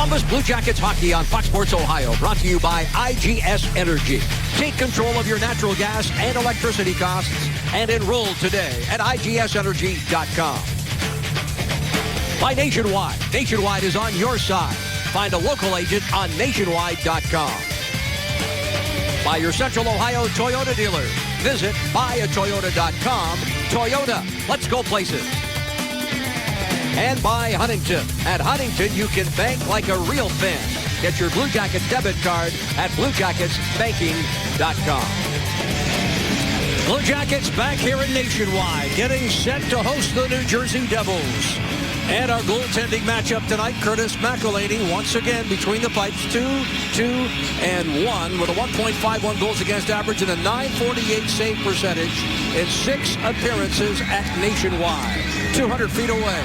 Columbus Blue Jackets hockey on Fox Sports Ohio, brought to you by IGS Energy. Take control of your natural gas and electricity costs and enroll today at IGSenergy.com. By Nationwide. Nationwide is on your side. Find a local agent on Nationwide.com. By your Central Ohio Toyota dealer. Visit buyatoyota.com. Toyota, let's go places. And by Huntington. At Huntington, you can bank like a real fan. Get your Blue Jackets debit card at BlueJacketsBanking.com. Blue Jackets back here in Nationwide, getting set to host the New Jersey Devils. And our goaltending matchup tonight, Curtis McElhinney once again between the pipes, 2-2-1 with a 1.51 goals against average and a .948 save percentage in 6 appearances at Nationwide. 200 feet away,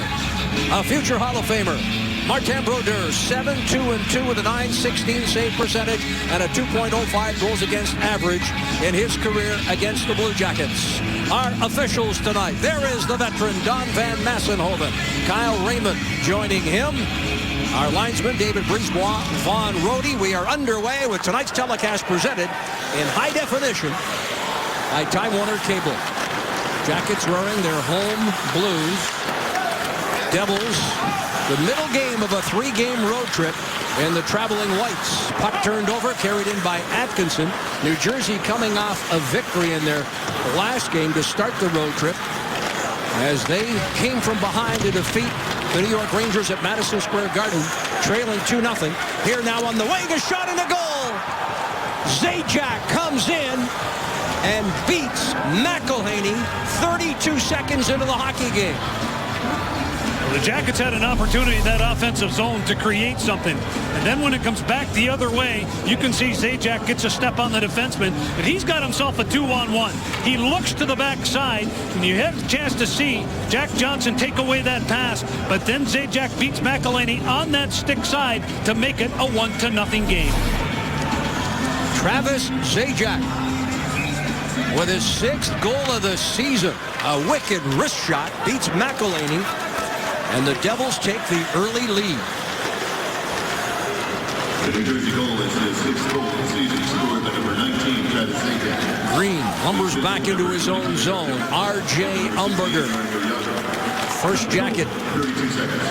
a future Hall of Famer, Martin Brodeur, 7-2-2 with a .916 save percentage and a 2.05 goals against average in his career against the Blue Jackets. Our officials tonight, there is the veteran Don Van Massenhoven, Kyle Raymond joining him. Our linesman David Brisebois, Vaughn Rohde. We are underway with tonight's telecast presented in high definition by Time Warner Cable. Jackets wearing their home blues. Devils, the middle game of a 3-game road trip in the traveling whites. Puck turned over, carried in by Atkinson. New Jersey coming off a victory in their last game to start the road trip as they came from behind to defeat the New York Rangers at Madison Square Garden, trailing 2-0. Here now on the wing, a shot and a goal. Zajac comes in and beats McElhinney 32 seconds into the hockey game. The Jackets had an opportunity in that offensive zone to create something. And then when it comes back the other way, you can see Zajac gets a step on the defenseman, but he's got himself a 2-on-1. He looks to the backside, and you have a chance to see Jack Johnson take away that pass, but then Zajac beats McElhinney on that stick side to make it a 1-0 game. Travis Zajac with his 6th goal of the season. A wicked wrist shot beats McElhinney. And the Devils take the early lead. The New Jersey goal is his 6th goal of the season, scored by number 19, Travis Zajac. Green lumbers back into his own zone. R.J. Umberger. First Jacket. 32 seconds.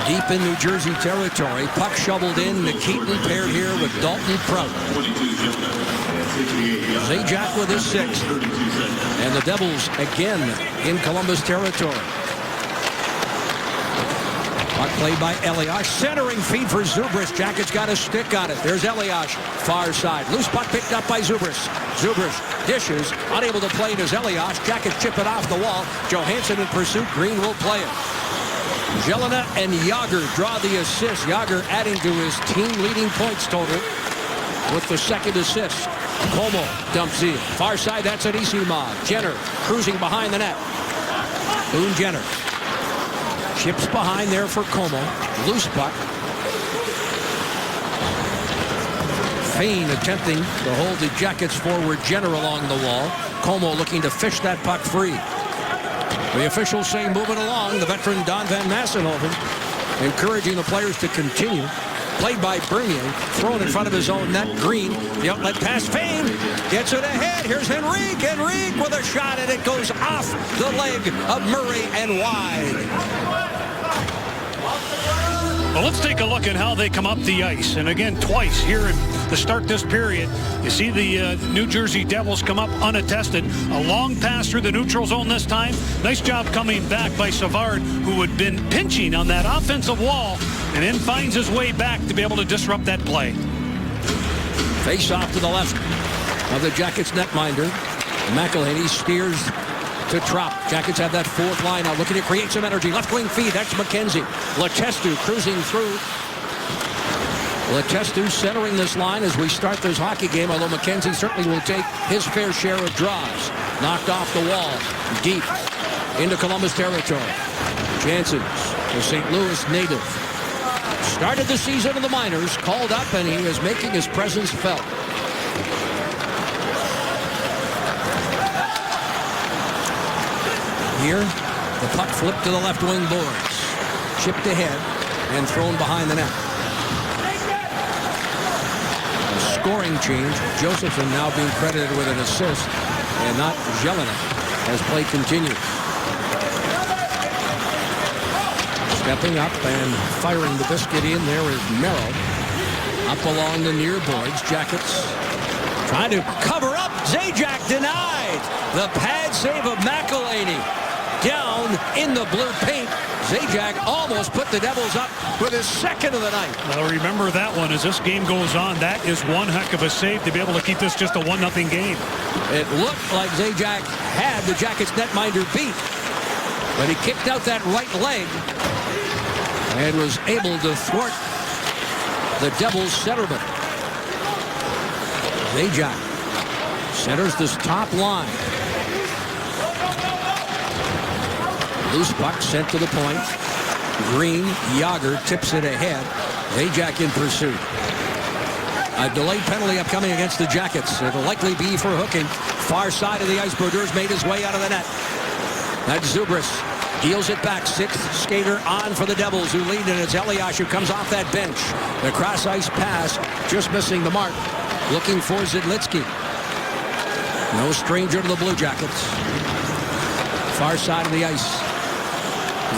Deep in New Jersey territory. Puck shoveled in. Nikitin paired here with Dalton Prout. 22 Jonah. And 68 Zajac with his 6th. 32 seconds. And the Devils again in Columbus territory. Puck played by Elias. Centering feed for Zubris. Jackets got a stick on it. There's Elias. Far side. Loose puck picked up by Zubris. Zubris dishes. Unable to play it as Elias. Jackets chip it off the wall. Johansson in pursuit. Green will play it. Jelena and Yager draw the assist. Yager adding to his team-leading points total with the 2nd assist. Como dumps in. Far side, that's an Isimov. Jenner cruising behind the net. Boone Jenner. Chips behind there for Como. Loose puck. Fane attempting to hold the Jackets forward Jenner along the wall. Como looking to fish that puck free. The officials say moving along. The veteran Don Van Massenhoven encouraging the players to continue. Played by Bernier. Thrown in front of his own net. Green. The outlet pass. Fane gets it ahead. Here's Henrique. Henrique with a shot, and it goes off the leg of Murray and wide. Well, let's take a look at how they come up the ice. And again, twice here to start this period, you see the New Jersey Devils come up unattested. A long pass through the neutral zone this time. Nice job coming back by Savard, who had been pinching on that offensive wall, and then finds his way back to be able to disrupt that play. Face off to the left of the Jackets netminder. McElhinney steers to Trop. Jackets have that 4th line now, looking to create some energy. Left wing feed, that's McKenzie. Letestu cruising through. Letestu centering this line as we start this hockey game, although McKenzie certainly will take his fair share of draws. Knocked off the wall, deep into Columbus territory. Jansen, the St. Louis native. Started the season in the minors, called up, and he is making his presence felt. Here, the puck flipped to the left wing boards. Chipped ahead and thrown behind the net. scoring change. Josephson now being credited with an assist, and not Jelena, as play continues. Stepping up and firing the biscuit in there is Merrill. Up along the near boards. Jackets trying to cover up. Zajac denied. The pad save of McElhaney. Down in the blue paint. Zajac almost put the Devils up with his second of the night. Well, remember that one as this game goes on. That is one heck of a save to be able to keep this just a 1-0 game. It looked like Zajac had the Jackets netminder beat, but he kicked out that right leg and was able to thwart the Devils centerman. Zajac centers this top line. Loose puck sent to the point. Green, Yager tips it ahead. Zajac in pursuit. A delayed penalty upcoming against the Jackets. It'll likely be for hooking. Far side of the ice. Brodeurs made his way out of the net. That's Zubris. Deals it back. Sixth skater on for the Devils, who lead, and it's Elias who comes off that bench. The cross ice pass just missing the mark. Looking for Zidlitsky. No stranger to the Blue Jackets. Far side of the ice.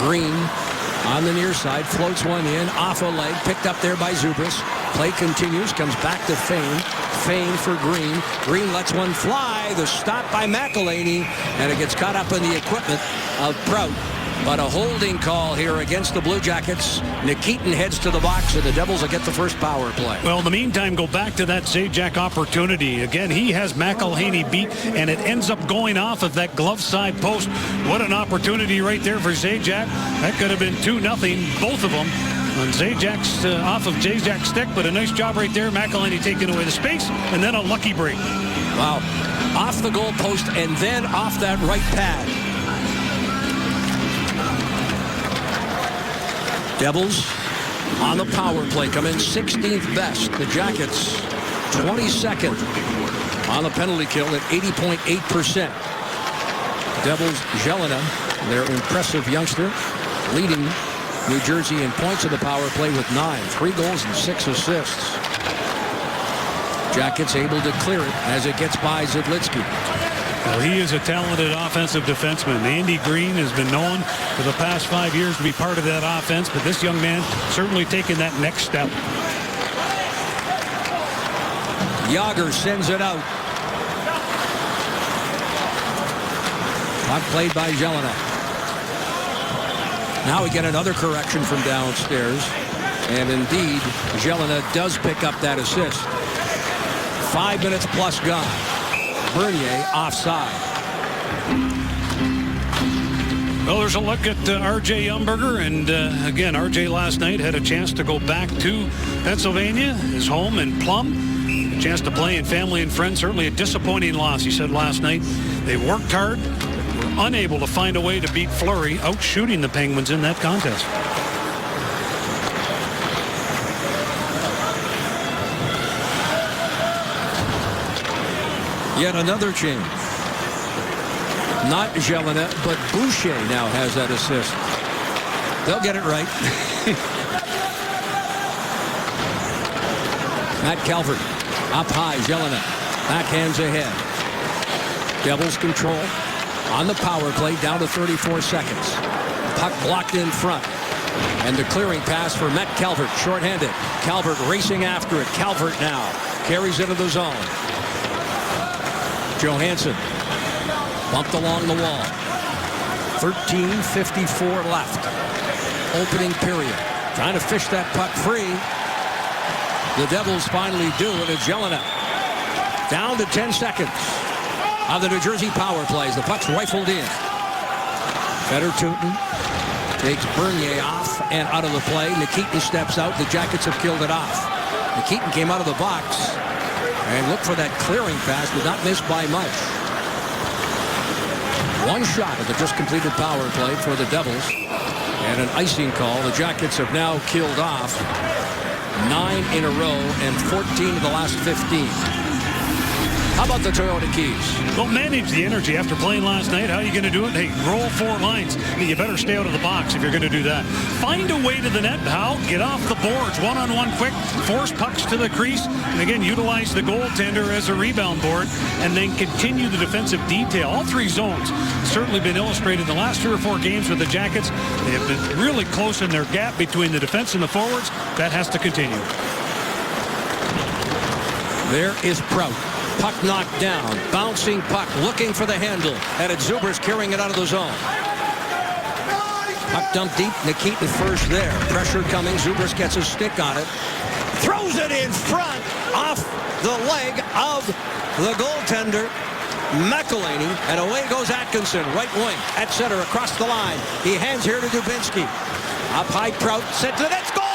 Green on the near side, floats one in, off a leg, picked up there by Zubris. Play continues, comes back to Fane. Fane for Green. Green lets one fly. The stop by McElhaney, and it gets caught up in the equipment of Prout. But a holding call here against the Blue Jackets. Nikitin heads to the box, and the Devils will get the first power play. Well, in the meantime, go back to that Zajac opportunity. Again, he has McElhaney beat, and it ends up going off of that glove side post. What an opportunity right there for Zajac. That could have been 2-0, both of them. On Zajac's, off of Zajac's stick, but a nice job right there. McElhaney taking away the space, and then a lucky break. Wow. Off the goal post, and then off that right pad. Devils on the power play come in 16th best. The Jackets 22nd on the penalty kill at 80.8%. Devils, Jelena, their impressive youngster, leading New Jersey in points of the power play with 9. 3 goals and 6 assists. Jackets able to clear it as it gets by Zidlitsky. Well, he is a talented offensive defenseman. Andy Green has been known for the past 5 years to be part of that offense, but this young man certainly taking that next step. Yager sends it out. Puck played by Jelena. Now we get another correction from downstairs. And indeed, Jelena does pick up that assist. 5 minutes plus gone. Bernier offside. Well, there's a look at R.J. Umberger, and again, R.J. last night had a chance to go back to Pennsylvania, his home in Plum. A chance to play in family and friends. Certainly a disappointing loss, he said last night. They worked hard, were unable to find a way to beat Fleury, out-shooting the Penguins in that contest. Yet another change. Not Jelena, but Boucher now has that assist. They'll get it right. Matt Calvert up high. Jelena backhands ahead. Devils control on the power play down to 34 seconds. Puck blocked in front. And the clearing pass for Matt Calvert, shorthanded. Calvert racing after it. Calvert now carries into the zone. Johansson bumped along the wall. 13:54 left. Opening period. Trying to fish that puck free. The Devils finally do it. It's Jelena. Down to 10 seconds of the New Jersey power plays. The puck's rifled in. Fedor-Tutin takes Bernier off and out of the play. Nikitin steps out. The Jackets have killed it off. Nikitin came out of the box and looked for that clearing pass, but not missed by much. One shot of the just completed power play for the Devils. And an icing call. The Jackets have now killed off 9 in a row and 14 of the last 15. How about the Toyota Keys? Well, manage the energy after playing last night. How are you going to do it? Hey, roll 4 lines. You better stay out of the box if you're going to do that. Find a way to the net. How? Get off the boards. One-on-one quick. Force pucks to the crease. And again, utilize the goaltender as a rebound board. And then continue the defensive detail. All 3 zones certainly been illustrated in the last 3 or 4 games with the Jackets. They have been really close in their gap between the defense and the forwards. That has to continue. There is Prout. Puck knocked down. Bouncing puck. Looking for the handle. And it's Zubers carrying it out of the zone. Puck dumped deep. Nikitin first there. Pressure coming. Zubers gets a stick on it. Throws it in front. Off the leg of the goaltender. McElhaney. And away goes Atkinson. Right wing. At center. Across the line. He hands here to Dubinsky. Up high. Prout. Sent to the net. Goal!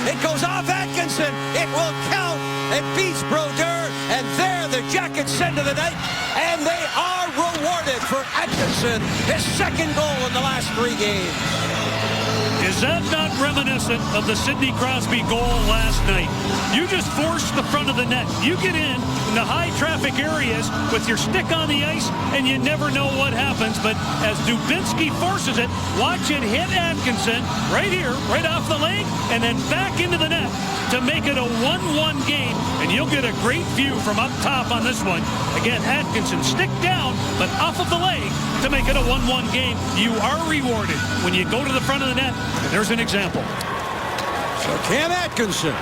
It goes off Atkinson. It will count. It beats Brodeur. And there the Jackets send to the net, and they are rewarded for Atkinson, his 2nd goal in the last 3 games. Is that not reminiscent of the Sidney Crosby goal last night? You just force the front of the net. You get in the high traffic areas with your stick on the ice, and you never know what happens. But as Dubinsky forces it, watch it hit Atkinson right here, right off the leg, and then back into the net to make it a 1-1 game. And you'll get a great view from up top on this one. Again, Atkinson stick down, but off of the leg to make it a 1-1 game. You are rewarded when you go to the front of the net. And there's an example. So Cam Atkinson,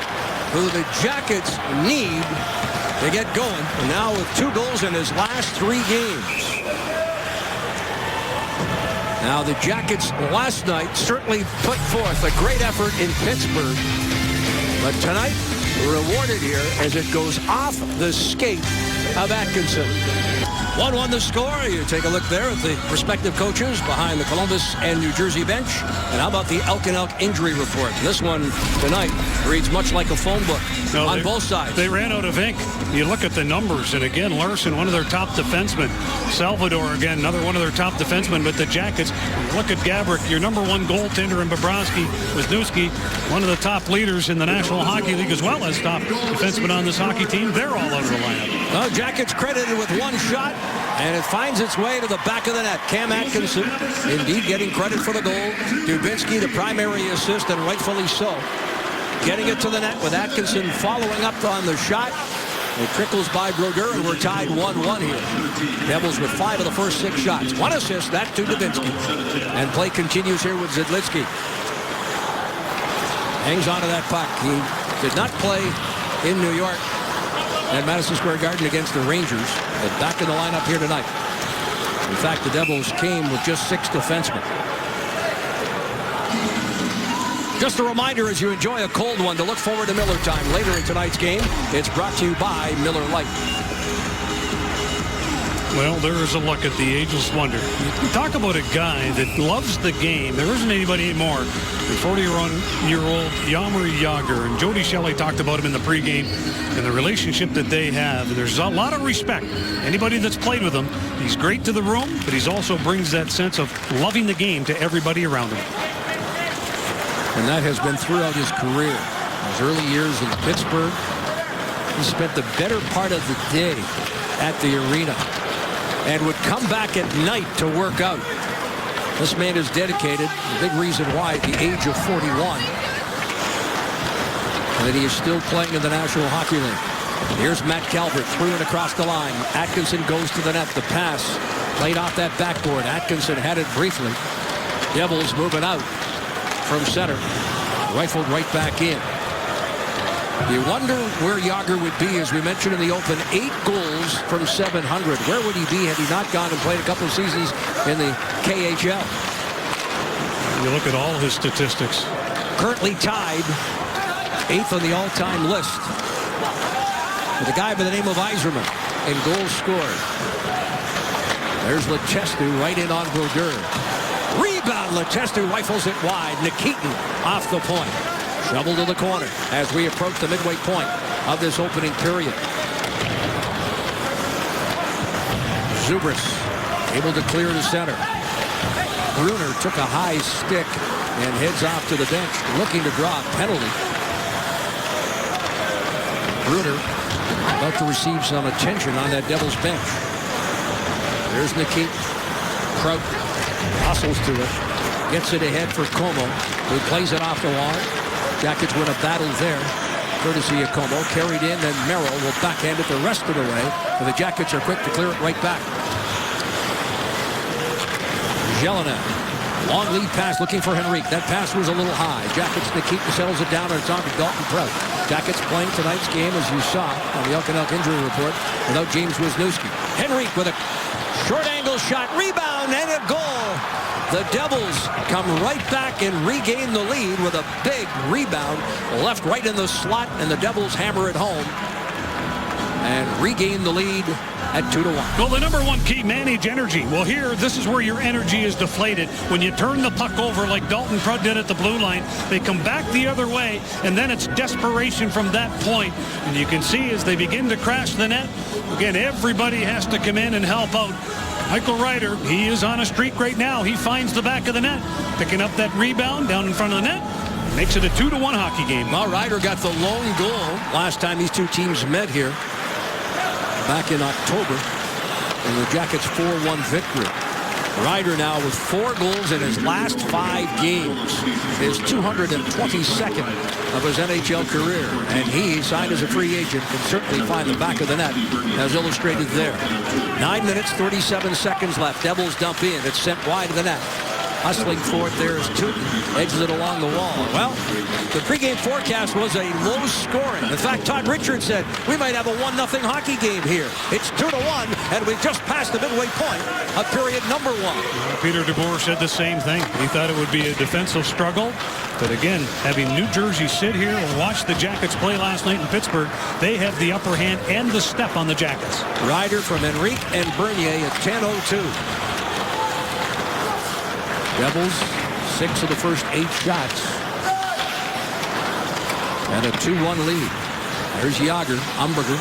who the Jackets need to get going, and now with 2 goals in his last 3 games. Now the Jackets last night certainly put forth a great effort in Pittsburgh, but tonight rewarded here as it goes off the skate of Atkinson. 1-1 the score. You take a look there at the respective coaches behind the Columbus and New Jersey bench. And how about the Elk and Elk injury report? This one tonight reads much like a phone book on both sides. They ran out of ink. You look at the numbers, and again, Larson, one of their top defensemen. Salvador, again, another one of their top defensemen. But the Jackets, look at Gaborik, your number 1 goaltender, and Bobrovsky, Wisniewski, one of the top leaders in the National Hockey League, as well as top defenseman on this hockey team. They're all out of the lineup. Well, Jackets credited with 1 shot, and it finds its way to the back of the net. Cam Atkinson, indeed, getting credit for the goal. Dubinsky, the primary assist, and rightfully so. Getting it to the net with Atkinson following up on the shot. It trickles by Brodeur, and we're tied 1-1 here. Devils with 5 of the first 6 shots. 1 assist, that to Dubinsky. And play continues here with Zidlitsky. Hangs onto that puck. He did not play in New York at Madison Square Garden against the Rangers, but back in the lineup here tonight. In fact, the Devils came with just 6 defensemen. Just a reminder, as you enjoy a cold one, to look forward to Miller Time later in tonight's game. It's brought to you by Miller Lite. Well, there is a look at the ageless wonder. You talk about a guy that loves the game. There isn't anybody anymore. The 40-year-old Jaromir Jagr, and Jody Shelley talked about him in the pregame and the relationship that they have. And there's a lot of respect. Anybody that's played with him, he's great to the room, but he also brings that sense of loving the game to everybody around him. And that has been throughout his career. His early years in Pittsburgh, he spent the better part of the day at the arena and would come back at night to work out. This man is dedicated, a big reason why, at the age of 41, and that he is still playing in the National Hockey League. Here's Matt Calvert, through and across the line. Atkinson goes to the net. The pass played off that backboard. Atkinson had it briefly. Devils moving out from center. Rifled right back in. You wonder where Jagr would be, as we mentioned in the open, 8 goals from 700. Where would he be had he not gone and played a couple of seasons in the KHL? You look at all his statistics. Currently tied 8th on the all-time list with a guy by the name of Yzerman in goals scored. There's Letestu right in on Brodeur. Rebound, Letestu rifles it wide. Nikitin off the point. Shovel to the corner as we approach the midway point of this opening period. Zubers able to clear to center. Bruner took a high stick and heads off to the bench, looking to draw a penalty. Bruner about to receive some attention on that Devils bench. There's Nikit. Prout hustles to it. Gets it ahead for Como, who plays it off the wall. Jackets win a battle there, courtesy of Como. Carried in, then Merrill will backhand it the rest of the way. And the Jackets are quick to clear it right back. Jelinek. Long lead pass looking for Henrique. That pass was a little high. Jackets Nikit settles it down, and it's on to Dalton Prout. Jackets playing tonight's game, as you saw on the Elk and Elk injury report, without James Wisniewski. Henrique with a short angle shot, rebound, and a goal. The Devils come right back and regain the lead with a big rebound. Left right in the slot, and the Devils hammer it home and regain the lead at 2-1. Well, the number one key, manage energy. Well, here, this is where your energy is deflated. When you turn the puck over like Dalton Prout did at the blue line, they come back the other way, and then it's desperation from that point. And you can see as they begin to crash the net, again, everybody has to come in and help out. Michael Ryder, he is on a streak right now. He finds the back of the net, picking up that rebound down in front of the net. Makes it a 2-1 hockey game. Well, Ryder got the lone goal last time these two teams met here back in October in the Jackets' 4-1 victory. Ryder now with 4 goals in his last 5 games, his 222nd of his NHL career, and he, signed as a free agent, can certainly find the back of the net, as illustrated there. 9 minutes, 37 seconds left. Devils dump in. It's sent wide of the net. Hustling for it there is Tootin. Edges it along the wall. Well, the pregame forecast was a low scoring. In fact, Todd Richards said, we might have a 1-0 hockey game here. It's 2-1, and we've just passed the midway point of period number 1. Peter DeBoer said the same thing. He thought it would be a defensive struggle. But again, having New Jersey sit here and watch the Jackets play last night in Pittsburgh, they have the upper hand and the step on the Jackets. Ryder from Henrique and Bernier at 10:02. Devils, 6 of the first 8 shots. And a 2-1 lead. There's Jágr, Umberger.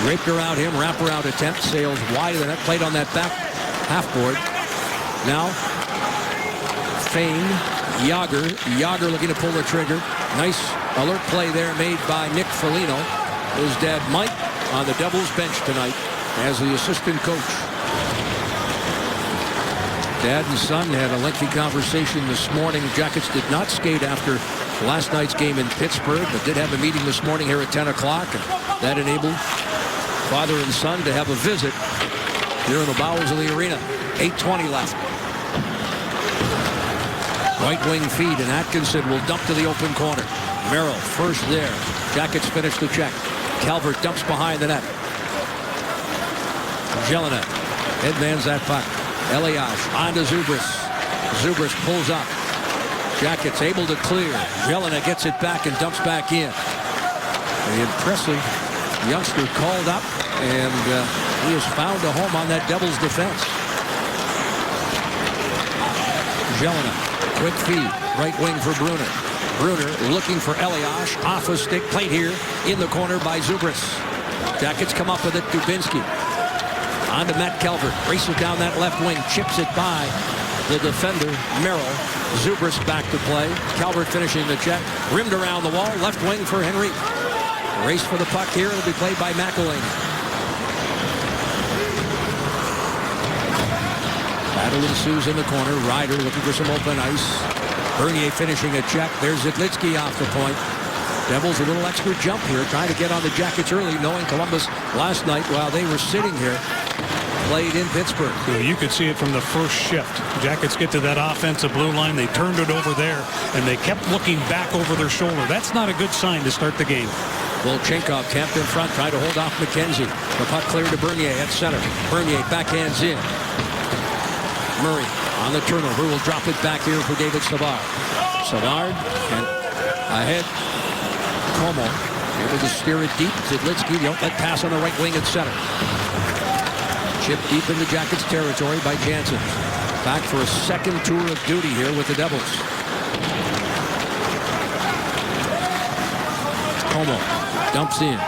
Draped around him, wraparound attempt, sails wide of the net, played on that back half board. Now, Fane, Jágr looking to pull the trigger. Nice alert play there made by Nick Foligno. His dad, Mike, on the Devils bench tonight as the assistant coach. Dad and son had a lengthy conversation this morning. Jackets did not skate after last night's game in Pittsburgh, but did have a meeting this morning here at 10 o'clock. And that enabled father and son to have a visit here in the bowels of the arena. 8:20 left. Right wing feed, and Atkinson will dump to the open corner. Merrill first there. Jackets finish the check. Calvert dumps behind the net. Jelinek headmans that puck. Elias on to Zubris. Zubris pulls up. Jackets able to clear. Jelinek gets it back and dumps back in. The impressive youngster called up, and he has found a home on that Devils defense. Jelinek, quick feed, right wing for Brunner. Brunner looking for Elias, off a stick, played here in the corner by Zubris. Jackets come up with it, Dubinsky. On to Matt Calvert, races down that left wing, chips it by the defender, Merrill. Zubris back to play. Calvert finishing the check, rimmed around the wall, left wing for Henrique. Race for the puck here, it'll be played by McElwain. Battle ensues in the corner. Ryder looking for some open ice. Bernier finishing a check. There's Zidlitsky off the point. Devils a little extra jump here, trying to get on the Jackets early, knowing Columbus last night, while they were sitting here, played in Pittsburgh. You could see it from the first shift. Jackets get to that offensive blue line. They turned it over there, and they kept looking back over their shoulder. That's not a good sign to start the game. Volchenkov camped in front, trying to hold off McKenzie. The puck cleared to Bernier at center. Bernier backhands in. Murray on the turnover will drop it back here for David Savard. Savard and ahead. Como able to steer it deep. Zidlitsky, the outlet pass on the right wing at center. Chip deep into Jackets territory by Jansen. Back for a second tour of duty here with the Devils. Como dumps in.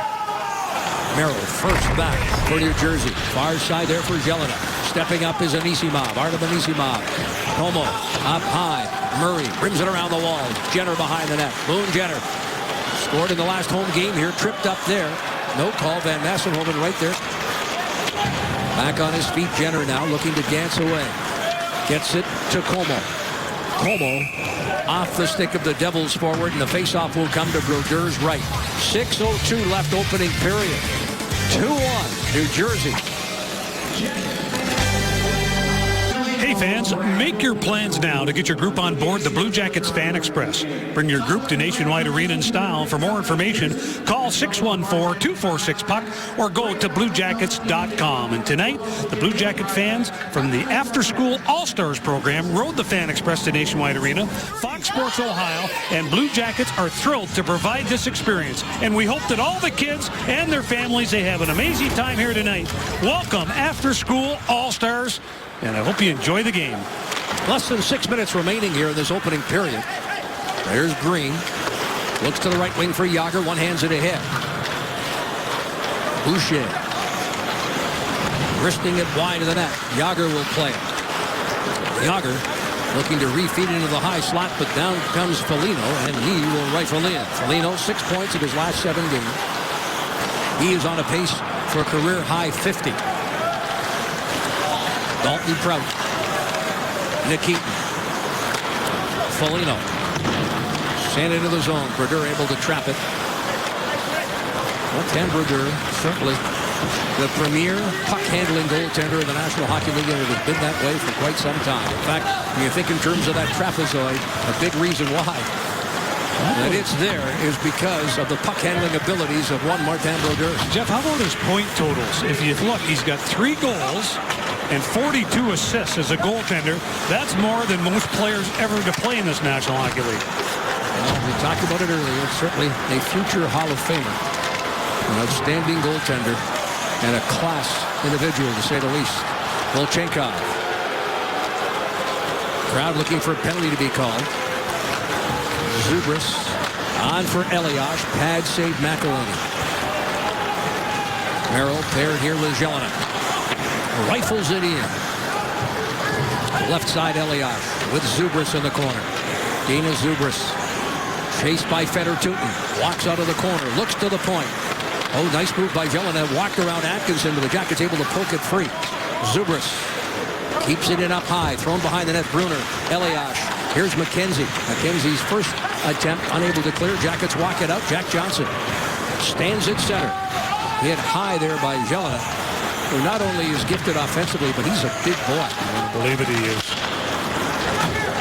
Merrill first back for New Jersey. Far side there for Jelinek. Stepping up is Anisimov. Artem Anisimov. Como up high. Murray brings it around the wall. Jenner behind the net. Boone Jenner scored in the last home game here. Tripped up there No call. Van Massenhoven right there. Back on his feet. Jenner now looking to dance away. Gets it to Como. Como off the stick of the Devils forward, and the faceoff will come to Brodeur's right. 6:02 left opening period. 2-1 New Jersey. Hey fans, make your plans now to get your group on board the Blue Jackets Fan Express. Bring your group to Nationwide Arena in style. For more information, call 614-246-PUCK or go to BlueJackets.com. And tonight, the Blue Jacket fans from the After School All-Stars program rode the Fan Express to Nationwide Arena. Fox Sports Ohio and Blue Jackets are thrilled to provide this experience. And we hope that all the kids and their families, they have an amazing time here tonight. Welcome, After School All-Stars. And I hope you enjoy the game. Less than 6 minutes remaining here in this opening period. There's Green. Looks to the right wing for Yager. One hands it ahead. Boucher. Wristing it wide of the net. Yager will play it. Yager looking to refeed into the high slot, but down comes Foligno, and he will rifle in. Foligno, 6 points in his last 7 games. He is on a pace for a career-high 50. Dalton Prout. Nikitin. Foligno. Sent into the zone. Brodeur able to trap it. Well, Ken Brodeur, certainly the premier puck-handling goaltender in the National Hockey League, and it has been that way for quite some time. In fact, when you think in terms of that trapezoid, a big reason why that it's there is because of the puck-handling abilities of one Martin Brodeur. Jeff, how about his point totals? If you look, he's got 3 goals and 42 assists as a goaltender. That's more than most players ever to play in this National Hockey League. Well, we talked about it earlier. It's certainly a future Hall of Famer. An outstanding goaltender and a class individual, to say the least. Volchenkov. Crowd looking for a penalty to be called. Zubris on for Elias. Pad save McElhinney. Merrill paired here with Jelinek. Rifles it in. Left side Elias with Zubris in the corner. Dana Zubris chased by Fedor Tutin. Walks out of the corner. Looks to the point. Oh, nice move by Jelinek. Walked around Atkinson, but the Jackets able to poke it free. Zubris keeps it in up high. Thrown behind the net. Brunner. Elias. Here's McKenzie. McKenzie's first attempt unable to clear. Jackets walk it out. Jack Johnson stands at center. Hit high there by Jelinek, who not only is gifted offensively, but he's a big boy. I believe it, he is.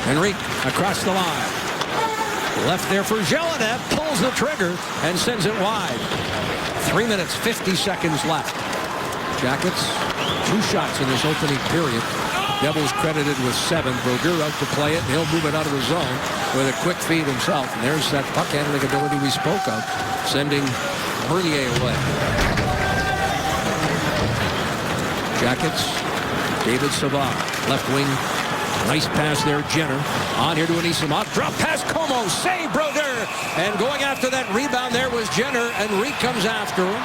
Henrique across the line. Left there for Jelinek. Pulls the trigger and sends it wide. 3 minutes, 50 seconds left. Jackets, 2 shots in this opening period. Devils credited with 7. Brodeur out to play it. He'll move it out of the zone with a quick feed himself. And there's that puck handling ability we spoke of, sending Bernier away. Jackets, David Savard, left wing. Nice pass there, Jenner. On here to Anisimov. Drop pass, Como. Save Brodeur. And going after that rebound there was Jenner. And Reek comes after him.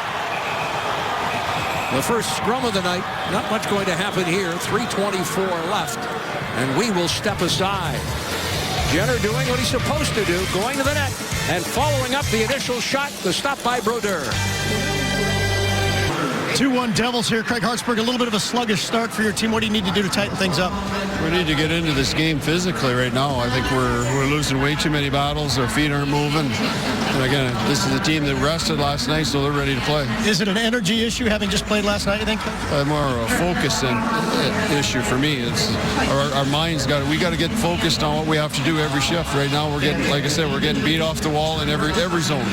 The first scrum of the night. Not much going to happen here. 3:24 left. And we will step aside. Jenner doing what he's supposed to do. Going to the net. And following up the initial shot. The stop by Brodeur. 2-1 Devils here. Craig Hartsburg, a little bit of a sluggish start for your team. What do you need to do to tighten things up? We need to get into this game physically right now. I think we're losing way too many battles. Our feet aren't moving. And again, this is a team that rested last night, so they're ready to play. Is it an energy issue having just played last night, you think? More a focus issue for me. It's our minds we got to get focused on what we have to do every shift. Right now we're getting, like I said, we're getting beat off the wall in every zone.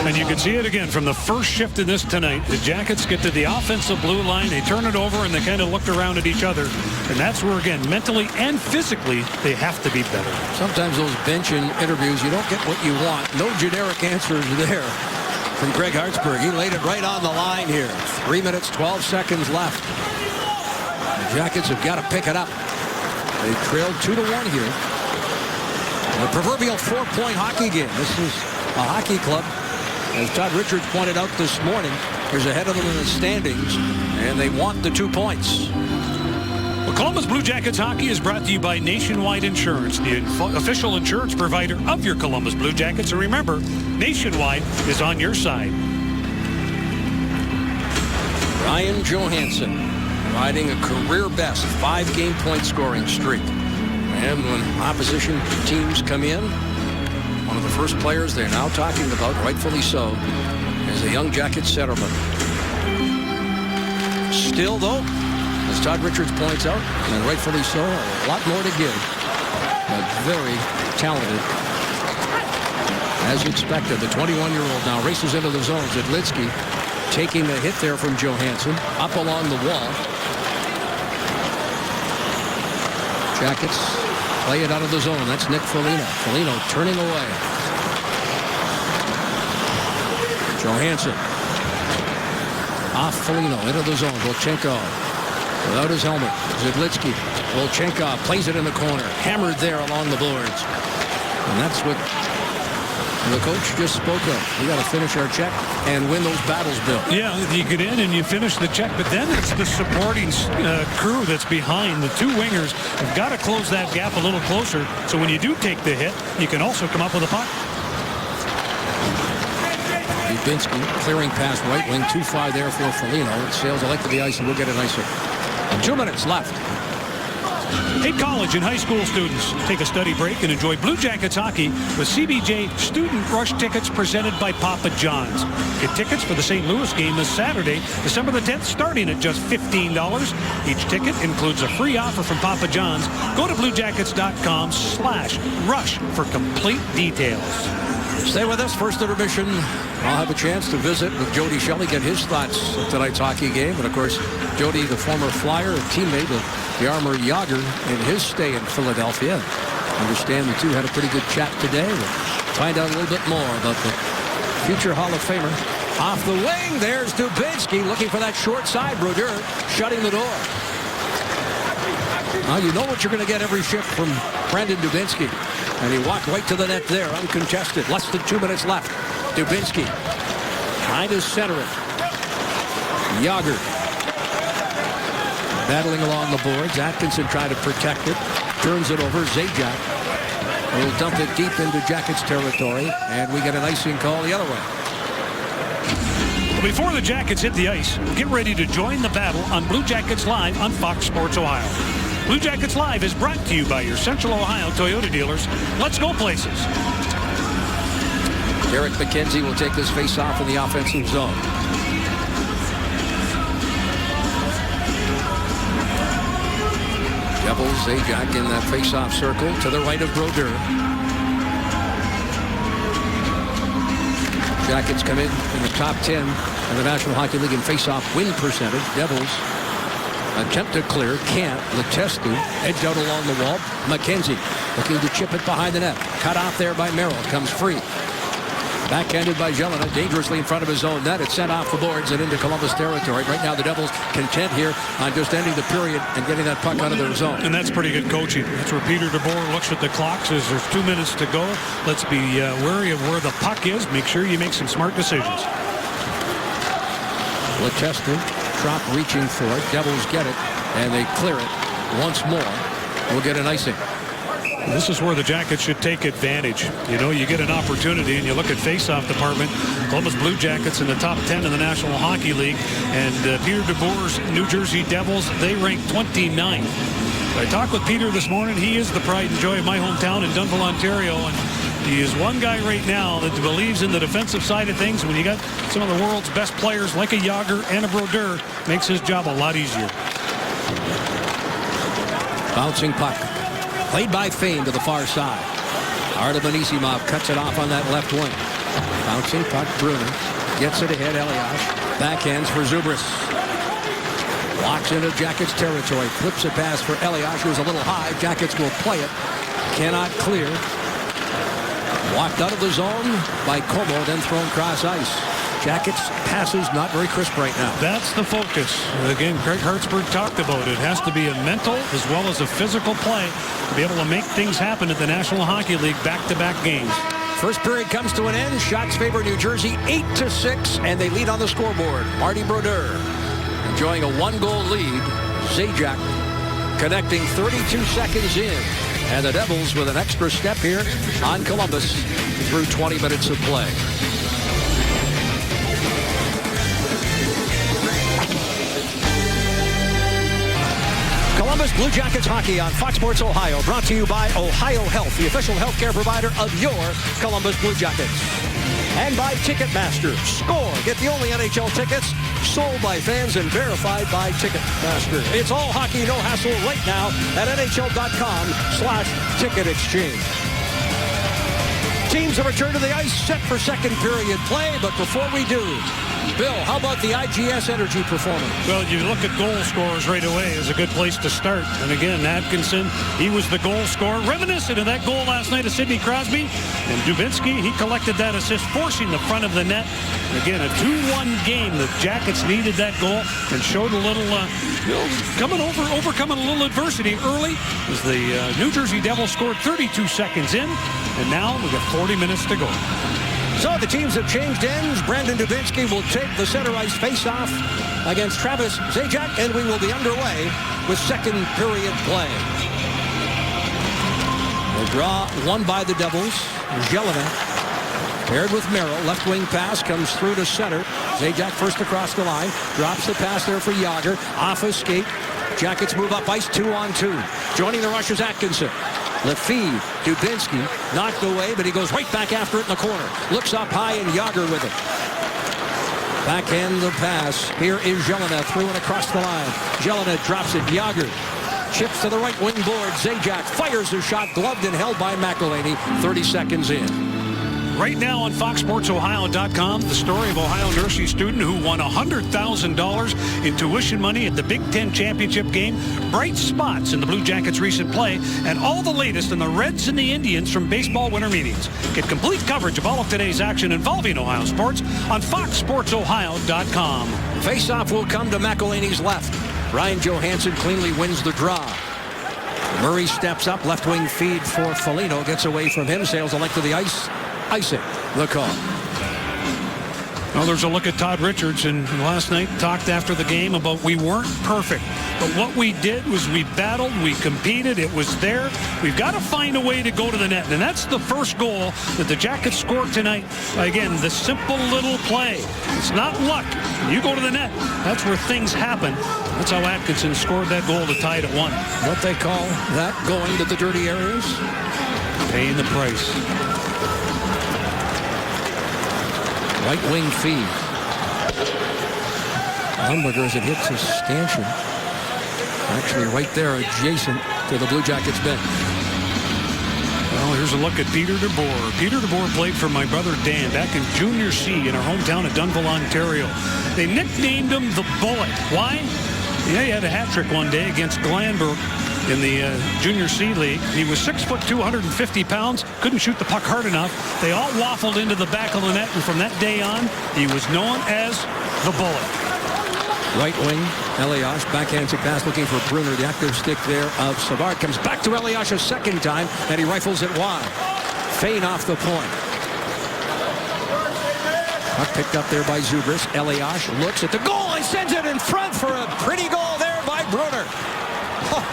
And you can see it again from the first shift in this tonight. The Jackets get to the offensive blue line. They turn it over and they kind of looked around at each other. And that's where, again, mentally and physically, they have to be better. Sometimes those bench interviews, you don't get what you want. No generic answers there from Craig Hartsburg. He laid it right on the line here. 3 minutes, 12 seconds left. The Jackets have got to pick it up. They trailed 2-1 here. The proverbial 4-point hockey game. This is a hockey club, as Todd Richards pointed out this morning, is ahead of them in the standings, and they want the 2 points. Well, Columbus Blue Jackets hockey is brought to you by Nationwide Insurance, the official insurance provider of your Columbus Blue Jackets. And remember, Nationwide is on your side. Ryan Johansson riding a career-best 5-game point scoring streak. And when opposition teams come in, one of the first players they're now talking about, rightfully so, is the Young Jackets centerman. Still, though, as Todd Richards points out, and rightfully so, a lot more to give. But very talented. As expected, the 21-year-old now races into the zone. Zidlitsky taking the hit there from Johansson, up along the wall. Jackets play it out of the zone. That's Nick Foligno. Foligno turning away. Johansson. Off Foligno, into the zone. Volchenko without his helmet. Zidlitsky. Volchenko plays it in the corner. Hammered there along the boards. And that's what the coach just spoke of. We got to finish our check and win those battles, Bill. Yeah, you get in and you finish the check, but then it's the supporting crew that's behind. The two wingers have got to close that gap a little closer, so when you do take the hit, you can also come up with a puck. Dubinsky clearing past right wing, too far there for Foligno. It sails a length of the ice and we'll get it nicer. 2 minutes left. Hey, college and high school students, take a study break and enjoy Blue Jackets hockey with CBJ Student Rush tickets presented by Papa John's. Get tickets for the St. Louis game this Saturday, December the 10th, starting at just $15. Each ticket includes a free offer from Papa John's. Go to BlueJackets.com/rush for complete details. Stay with us. First intermission. I'll have a chance to visit with Jody Shelley, get his thoughts of tonight's hockey game. And, of course, Jody, the former Flyer, a teammate of Jaromir Jagr in his stay in Philadelphia. I understand the two had a pretty good chat today. We'll find out a little bit more about the future Hall of Famer. Off the wing, there's Dubinsky looking for that short side. Brodeur shutting the door. Now you know what you're going to get every shift from Brendan Dubinsky. And he walked right to the net there, uncontested. Less than 2 minutes left. Dubinsky trying to center it. Jagr battling along the boards. Atkinson trying to protect it. Turns it over. Zajac will dump it deep into Jackets territory. And we get an icing call the other way. Before the Jackets hit the ice, get ready to join the battle on Blue Jackets Live on Fox Sports Ohio. Blue Jackets Live is brought to you by your Central Ohio Toyota dealers. Let's go places. Derek McKenzie will take this face-off in the offensive zone. Devils, Zajac in that face-off circle to the right of Brodeur. Jackets come in the top 10 in the National Hockey League in face-off win percentage. Devils attempt to clear, can't. Letestu edged out along the wall. McKenzie looking to chip it behind the net. Cut off there by Merrill. Comes free. Backhanded by Jelena, dangerously in front of his own net. It's sent off the boards and into Columbus territory. Right now the Devils content here on just ending the period and getting that puck out of their zone. And that's pretty good coaching. That's where Peter DeBoer looks at the clock, says there's 2 minutes to go. Let's be wary of where the puck is. Make sure you make some smart decisions. Letestu, Trop reaching for it. Devils get it, and they clear it once more. We'll get an icing. This is where the Jackets should take advantage. You know, you get an opportunity and you look at face-off department. Columbus Blue Jackets in the top 10 in the National Hockey League. And Peter DeBoer's New Jersey Devils, they rank 29th. I talked with Peter this morning. He is the pride and joy of my hometown in Dunnville, Ontario. And he is one guy right now that believes in the defensive side of things. When you got some of the world's best players like a Jagr and a Brodeur, makes his job a lot easier. Bouncing puck. Played by Fane to the far side. Artem Anisimov cuts it off on that left wing. Bouncing puck, Bruner. Gets it ahead, Elias. Backhands for Zubris. Walks into Jackets territory. Flips it past for Elias, who's a little high. Jackets will play it. Cannot clear. Walked out of the zone by Como, then thrown cross ice. Jackets passes not very crisp right now. That's the focus. Again, Craig Hartsburg talked about it. It has to be a mental as well as a physical play to be able to make things happen at the National Hockey League back-to-back games. First period comes to an end. Shots favor New Jersey 8-6, and they lead on the scoreboard. Marty Brodeur enjoying a 1-goal lead. Zajac connecting 32 seconds in. And the Devils with an extra step here on Columbus through 20 minutes of play. Columbus Blue Jackets hockey on Fox Sports Ohio, brought to you by Ohio Health, the official healthcare provider of your Columbus Blue Jackets. And by Ticketmaster. Score. Get the only NHL tickets sold by fans and verified by Ticketmaster. It's all hockey, no hassle right now at NHL.com/ticket exchange. Teams have returned to the ice, set for second period play, but before we do, Bill, how about the IGS Energy performance? Well, you look at goal scorers right away is a good place to start. And again, Atkinson, he was the goal scorer, reminiscent of that goal last night of Sidney Crosby. And Dubinsky, he collected that assist, forcing the front of the net. Again, a 2-1 game. The Jackets needed that goal and showed a little, overcoming a little adversity early as the New Jersey Devils scored 32 seconds in. And now we've got 40 minutes to go. So the teams have changed ends. Brandon Dubinsky will take the center ice face-off against Travis Zajac, and we will be underway with second period play. The draw won by the Devils. Jelena paired with Merrill. Left wing pass comes through to center. Zajac first across the line. Drops the pass there for Jágr. Off a skate. Jackets move up ice 2-on-2. Joining the rush is Atkinson. Lefebvre, Dubinsky, knocked away, but he goes right back after it in the corner. Looks up high, and Jágr with it. Backhand the pass. Here is Jelena through and across the line. Jelena drops it. Jágr chips to the right wing board. Zajac fires a shot, gloved and held by McElhinney. 30 seconds in. Right now on FoxSportsOhio.com, the story of Ohio University student who won $100,000 in tuition money at the Big Ten Championship game, bright spots in the Blue Jackets' recent play, and all the latest in the Reds and the Indians from baseball winter meetings. Get complete coverage of all of today's action involving Ohio sports on FoxSportsOhio.com. Face-off will come to McElhinney's left. Ryan Johansson cleanly wins the draw. Murray steps up, left wing feed for Foligno, gets away from him, sails the length of the ice. Icing the call. Well, there's a look at Todd Richards, and last night talked after the game about we weren't perfect. But what we did was we battled, we competed, it was there. We've got to find a way to go to the net, and that's the first goal that the Jackets scored tonight. Again, the simple little play. It's not luck. You go to the net, that's where things happen. That's how Atkinson scored that goal to tie it at 1. What they call that going to the dirty areas? Paying the price. Right wing feed. Hamburger as it hits his stanchion. Actually right there adjacent to the Blue Jackets bench. Well, here's a look at Peter DeBoer. Peter DeBoer played for my brother Dan back in Junior C in our hometown of Dunnville, Ontario. They nicknamed him the Bullet. Why? Yeah, he had a hat trick one day against Glanbrook in the Junior C League. He was 6 foot 250 pounds, couldn't shoot the puck hard enough. They all waffled into the back of the net, and from that day on, he was known as the Bullet. Right wing, Elias, backhands a pass looking for Brunner. The active stick there of Savard comes back to Elias a second time, and he rifles it wide. Fein off the point. Puck picked up there by Zubris. Elias looks at the goal and sends it in front for a pretty goal there by Brunner. Oh.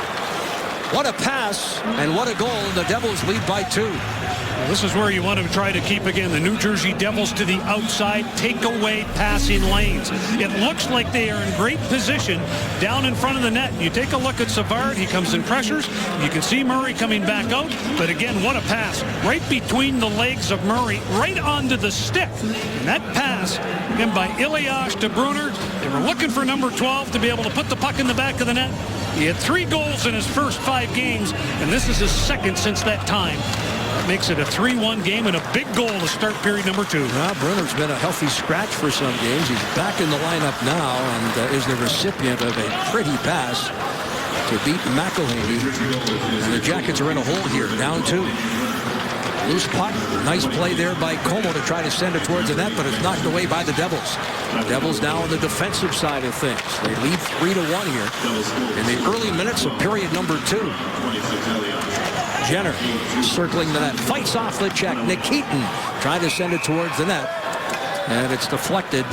What a pass, and what a goal. The Devils lead by 2. Well, this is where you want to try to keep, again, the New Jersey Devils to the outside, take away passing lanes. It looks like they are in great position down in front of the net. You take a look at Savard. He comes in pressures. You can see Murray coming back out. But again, what a pass. Right between the legs of Murray, right onto the stick. And that pass, again, by Elias to Brunner. They were looking for number 12 to be able to put the puck in the back of the net. He had 3 goals in his first 5 games, and this is his second since that time. That makes it a 3-1 game and a big goal to start period number 2. Well, Brunner's been a healthy scratch for some games. He's back in the lineup now and is the recipient of a pretty pass to beat McElhinney. And the Jackets are in a hole here, down 2. Loose puck. Nice play there by Como to try to send it towards the net, but it's knocked away by the Devils. Devils now on the defensive side of things. They lead 3-1 here in the early minutes of period number 2. Jenner circling the net. Fights off the check. Nikitin trying to send it towards the net. And it's deflected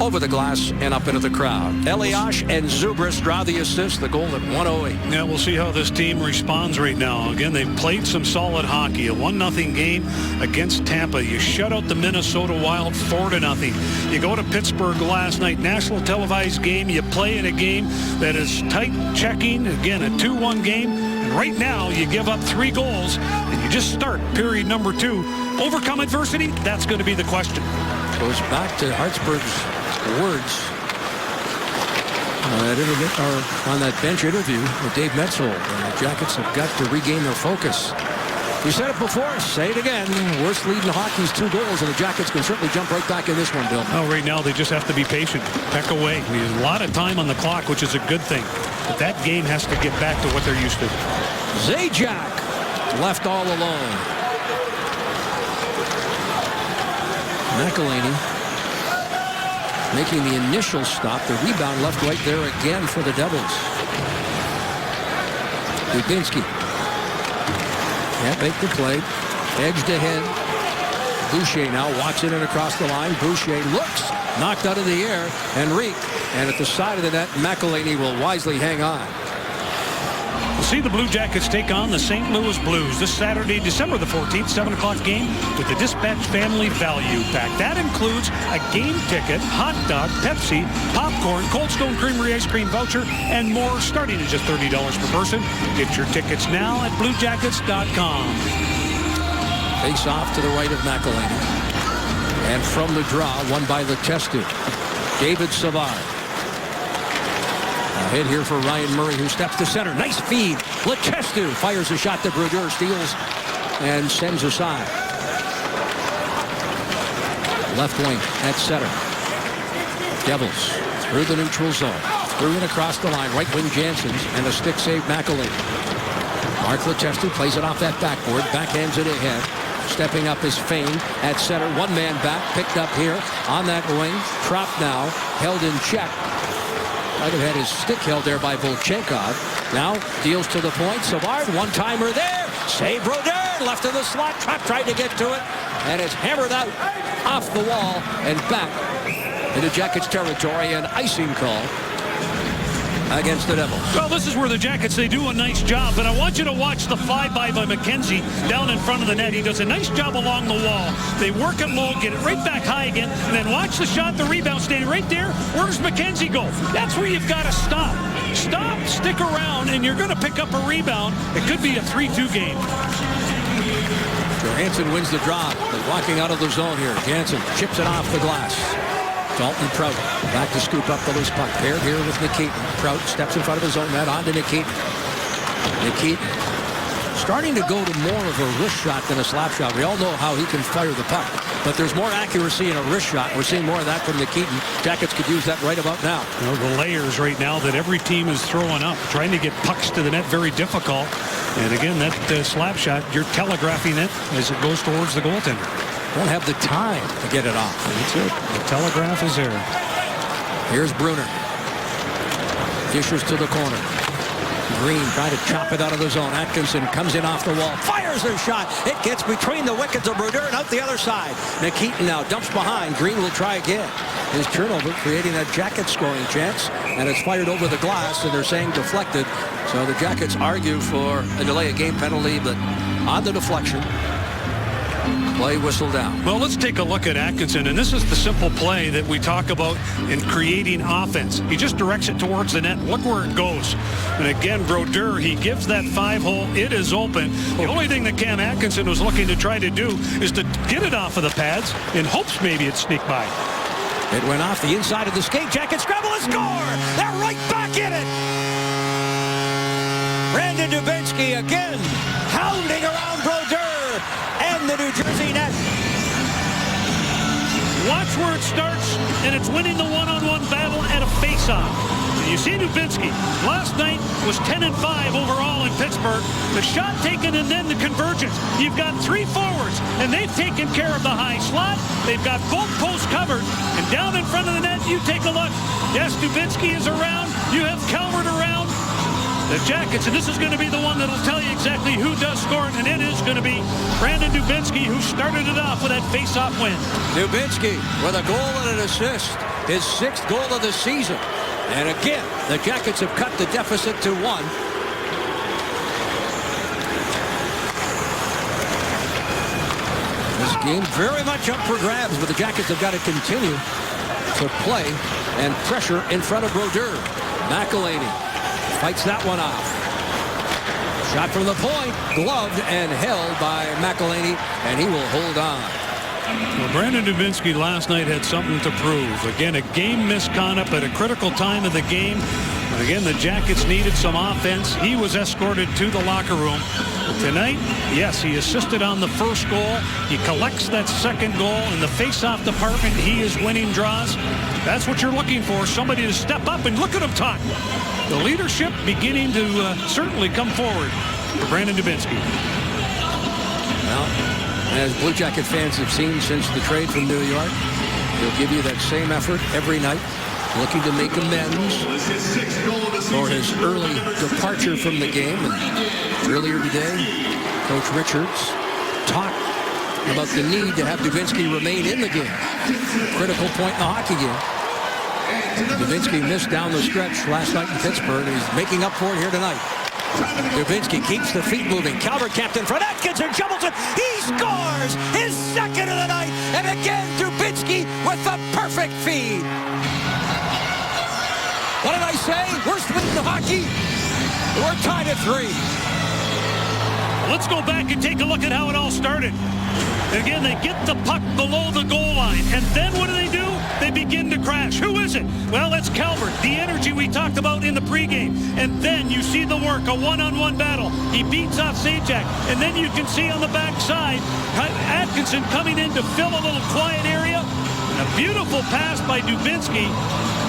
over the glass and up into the crowd. Eliash and Zubris draw the assist, the goal at 1:08. Yeah, we'll see how this team responds right now. Again, they've played some solid hockey. A 1-0 game against Tampa. You shut out the Minnesota Wild 4-0. You go to Pittsburgh last night, national televised game. You play in a game that is tight checking. Again, a 2-1 game. And right now, you give up 3 goals, and you just start period number 2. Overcome adversity? That's going to be the question. Goes back to Hartsburg's words on that bench interview with Dave Metzold. The Jackets have got to regain their focus. We said it before, say it again. Worst lead in hockey is 2 goals, and the Jackets can certainly jump right back in this one, Bill. Oh, right now they just have to be patient. Peck away. There's a lot of time on the clock, which is a good thing. But that game has to get back to what they're used to. Zajac left all alone. McElhinney making the initial stop. The rebound left right there again for the Devils. Dubinsky can't make the play. Edged ahead. Boucher now walks in and across the line. Boucher looks, knocked out of the air. Henrique, and at the side of the net, McElhinney will wisely hang on. We'll see the Blue Jackets take on the St. Louis Blues this Saturday, December the 14th, 7 o'clock game with the Dispatch Family Value Pack. That includes a game ticket, hot dog, Pepsi, popcorn, Cold Stone Creamery ice cream voucher, and more, starting at just $30 per person. Get your tickets now at BlueJackets.com. Face off to the right of McElhinney. And from the draw, won by Letestu. David Savard. A hit here for Ryan Murray, who steps to center. Nice feed. Letestu fires a shot that Brodeur steals and sends aside. Left wing at center. Devils through the neutral zone. Through and across the line. Right wing Janssens, and a stick save McElhinney. Mark Letestu plays it off that backboard. Backhands it ahead. Stepping up is Fane at center. One man back. Picked up here on that wing. Trapped now. Held in check. Might have had his stick held there by Volchenkov. Now deals to the point. Savard, one-timer there. Save Brodeur. Left in the slot. Trapp tried to get to it. And it's hammered out off the wall and back into Jackets territory. An icing call against the Devils. Well, this is where the Jackets, they do a nice job, but I want you to watch the flyby by McKenzie down in front of the net. He does a nice job along the wall. They work it low, get it right back high again, and then watch the shot, the rebound, stay right there. Where does McKenzie go? That's where you've got to stop. Stop, stick around, and you're going to pick up a rebound. It could be a 3-2 game. Johansson wins the draw, but walking out of the zone here. Janssen chips it off the glass. Dalton Prout back to scoop up the loose puck. Paired here with Nikitin. Prout steps in front of his own net, on to Nikitin. Nikitin starting to go to more of a wrist shot than a slap shot. We all know how he can fire the puck, but there's more accuracy in a wrist shot. We're seeing more of that from Nikitin. Jackets could use that right about now. You know, the layers right now that every team is throwing up, trying to get pucks to the net, very difficult. And again, that slap shot, you're telegraphing it as it goes towards the goaltender. Don't have the time to get it off. That's it. The telegraph is there. Here's Brunner. Dishes to the corner. Green trying to chop it out of the zone. Atkinson comes in off the wall. Fires their shot. It gets between the wickets of Brodeur and out the other side. Nikitin now dumps behind. Green will try again. His turnover creating a Jacket scoring chance. And it's fired over the glass, and they're saying deflected. So the Jackets argue for a delay of game penalty, but on the deflection, play whistle down. Well, let's take a look at Atkinson, and this is the simple play that we talk about in creating offense. He just directs it towards the net. Look where it goes. And again, Brodeur, he gives that 5-hole. It is open. The only thing that Cam Atkinson was looking to try to do is to get it off of the pads in hopes maybe it'd sneak by. It went off the inside of the skate. Jackets scramble and score. They're right back in it. Brandon Dubinsky again hounding around Brodeur and the New Jersey net. Watch where it starts, and it's winning the one-on-one battle at a face-off. And you see Dubinsky last night was 10-5 overall in Pittsburgh. The shot taken and then the convergence. You've got 3 forwards, and they've taken care of the high slot. They've got both posts covered, and down in front of the net, you take a look. Yes, Dubinsky is around. You have Calvert around. the Jackets, and this is going to be the one that'll tell you exactly who does score, and it is going to be Brandon Dubinsky, who started it off with that face-off win. Dubinsky with a goal and an assist, his 6th goal of the season. And again, the Jackets have cut the deficit to 1. This game very much up for grabs, but the Jackets have got to continue to play and pressure in front of Brodeur. McElhinney fights that one off. Shot from the point, gloved and held by McElhinney, and he will hold on. Well, Brandon Dubinsky last night had something to prove. Again, a game misconduct at a critical time of the game. But again, the Jackets needed some offense. He was escorted to the locker room. Tonight, yes, he assisted on the first goal. He collects that second goal. In the face-off department, he is winning draws. That's what you're looking for, somebody to step up, and look at him talk. The leadership beginning to certainly come forward for Brandon Dubinsky. Well, as Blue Jacket fans have seen since the trade from New York, he'll give you that same effort every night, looking to make amends for his early departure from the game. And earlier today, Coach Richards talked about the need to have Dubinsky remain in the game. Critical point in the hockey game. Dubinsky missed down the stretch last night in Pittsburgh, and he's making up for it here tonight. Dubinsky keeps the feet moving. Calvert kept in front. Atkinson shovels it. He scores his 2nd of the night. And again, Dubinsky with the perfect feed. What did I say? Worst win in hockey? We're tied at 3. Let's go back and take a look at how it all started. Again, they get the puck below the goal line. And then what do? They begin to crash. Who is it? Well, it's Calvert. The energy we talked about in the pregame. And then you see the work, a one-on-one battle. He beats off Zajac. And then you can see on the backside, Atkinson coming in to fill a little quiet area. And a beautiful pass by Dubinsky.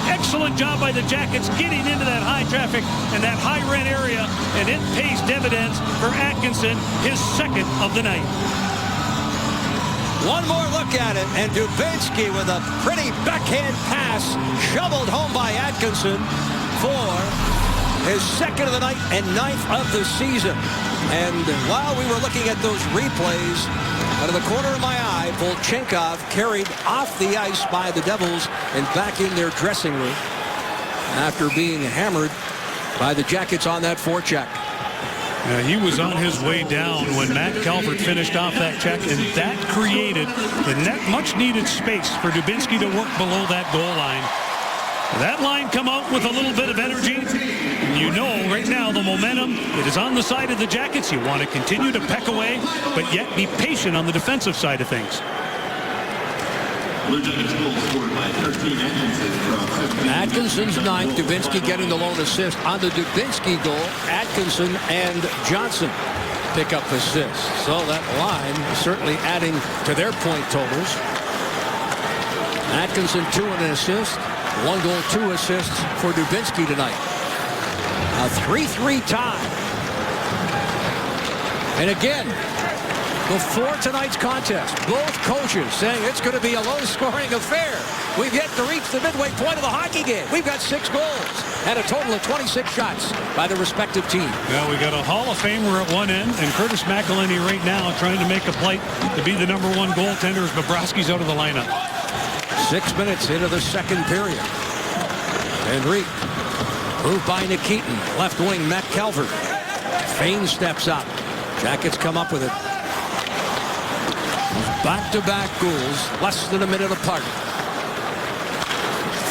Excellent job by the Jackets getting into that high traffic and that high rent area. And it pays dividends for Atkinson, his 2nd of the night. One more look at it, and Dubinsky with a pretty backhand pass shoveled home by Atkinson for his 2nd of the night and 9th of the season. And while we were looking at those replays, out of the corner of my eye, Volchenkov carried off the ice by the Devils and back in their dressing room after being hammered by the Jackets on that forecheck. He was on his way down when Matt Calvert finished off that check, and that created the much-needed space for Dubinsky to work below that goal line. That line come out with a little bit of energy. And you know right now the momentum, it is on the side of the Jackets. You want to continue to peck away, but yet be patient on the defensive side of things. Blue Jackets goal scored by 13 Atkinson from Atkinson's 9th, Dubinsky getting the lone assist. On the Dubinsky goal, Atkinson and Johnson pick up assists. So that line certainly adding to their point totals. Atkinson 2 and an assist. 1 goal, 2 assists for Dubinsky tonight. A 3-3 tie. And again, before tonight's contest, both coaches saying it's going to be a low-scoring affair. We've yet to reach the midway point of the hockey game. We've got 6 goals and a total of 26 shots by the respective team. Well, we got a Hall of Famer at one end, and Curtis McElhinney right now trying to make a play to be the #1 goaltender as Bobrovsky's out of the lineup. 6 minutes into the 2nd period. Henrique moved by Nikitin. Left wing, Matt Calvert. Fane steps up. Jackets come up with it. Back-to-back goals, less than a minute apart.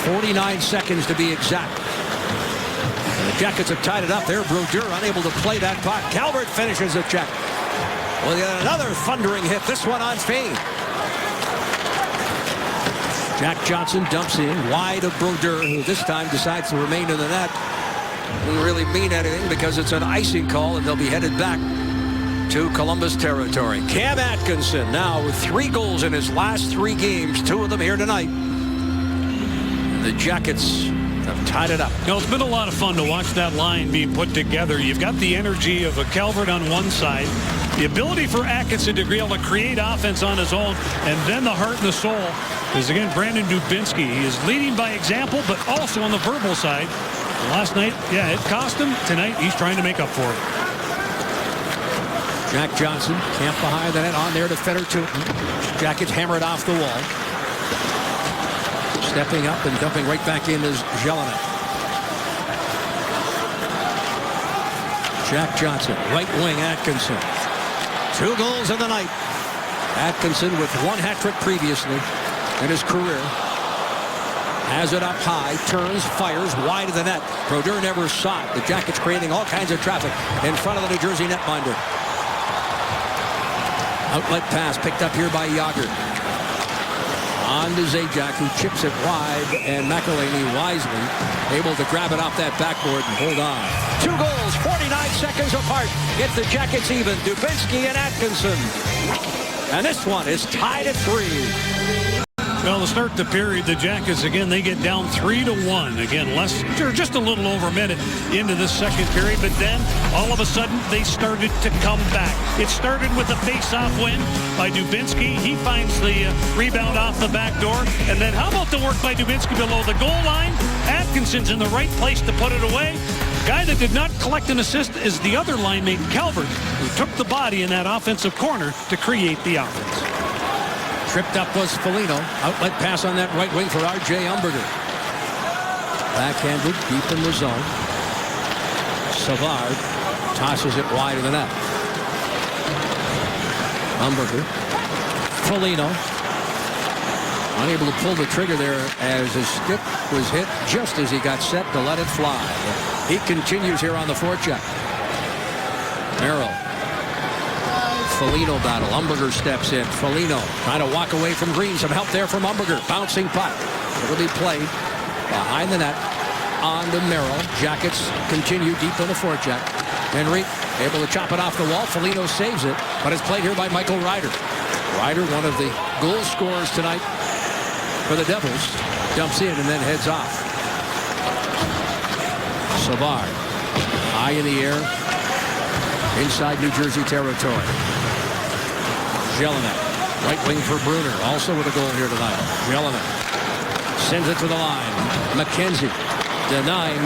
49 seconds to be exact. And the Jackets have tied it up there. Brodeur unable to play that puck. Calvert finishes the check. Well, another thundering hit. This one on Fane. Jack Johnson dumps in wide of Brodeur, who this time decides to remain in the net. Doesn't really mean anything because it's an icing call, and they'll be headed back to Columbus territory. Cam Atkinson now with 3 goals in his last 3 games, 2 of them here tonight. The Jackets have tied it up. You know, it's been a lot of fun to watch that line being put together. You've got the energy of a Calvert on one side, the ability for Atkinson to be able to create offense on his own, and then the heart and the soul is, again, Brandon Dubinsky. He is leading by example, but also on the verbal side, Last night, yeah, it cost him. Tonight, he's trying to make up for it. Jack Johnson, camp behind the net, on there to Fedor-Tutin. Jackets hammered off the wall. Stepping up and dumping right back in is Jelinek. Jack Johnson, right wing Atkinson. 2 goals in the night. Atkinson with 1 hat trick previously in his career. Has it up high, turns, fires wide of the net. Brodeur never saw it. The Jackets creating all kinds of traffic in front of the New Jersey netminder. Outlet pass picked up here by Jágr. On to Zajac, who chips it wide, and McElhinney wisely able to grab it off that backboard and hold on. 2 goals, 49 seconds apart. Get the Jackets even. Dubinsky and Atkinson. And this one is tied at 3. Well, to start the period, the Jackets, again, they get down 3-1. Again, just a little over a minute into the second period. But then, all of a sudden, they started to come back. It started with a face-off win by Dubinsky. He finds the rebound off the back door. And then how about the work by Dubinsky below the goal line? Atkinson's in the right place to put it away. Guy that did not collect an assist is the other line mate, Calvert, who took the body in that offensive corner to create the offense. Tripped up was Foligno. Outlet pass on that right wing for R.J. Umberger. Backhanded deep in the zone. Savard tosses it wide of the net. Umberger. Foligno. Unable to pull the trigger there as his stick was hit just as he got set to let it fly. He continues here on the forecheck. Merrill. Foligno battle. Umberger steps in. Foligno trying to walk away from Green. Some help there from Umberger. Bouncing puck. It'll be played behind the net on to Merrill. Jackets continue deep on the forecheck. Henry able to chop it off the wall. Foligno saves it, but it's played here by Michael Ryder. Ryder, one of the goal scorers tonight for the Devils, dumps in and then heads off. Savard high in the air inside New Jersey territory. Jelinek, right wing for Brunner, also with a goal here tonight. Jelinek sends it to the line. McKenzie denying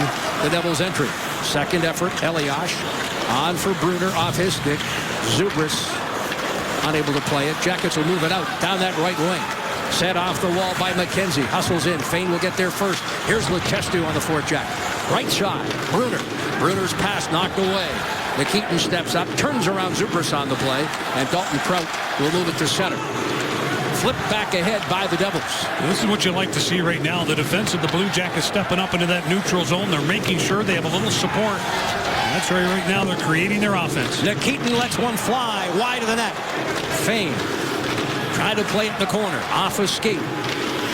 the Devils' entry. Second effort, Elias on for Brunner off his stick. Zubris unable to play it. Jackets will move it out down that right wing. Set off the wall by McKenzie. Hustles in. Fane will get there first. Here's Letestu on the forecheck. Right shot. Brunner. Brunner's pass knocked away. Nikitin steps up, turns around Zubris on the play, and Dalton Prout will move it to center. Flipped back ahead by the Devils. This is what you like to see right now. The defense of the Blue Jackets stepping up into that neutral zone. They're making sure they have a little support. And that's right now they're creating their offense. Nikitin lets one fly wide of the net. Fane tried to play it in the corner. Off a skate.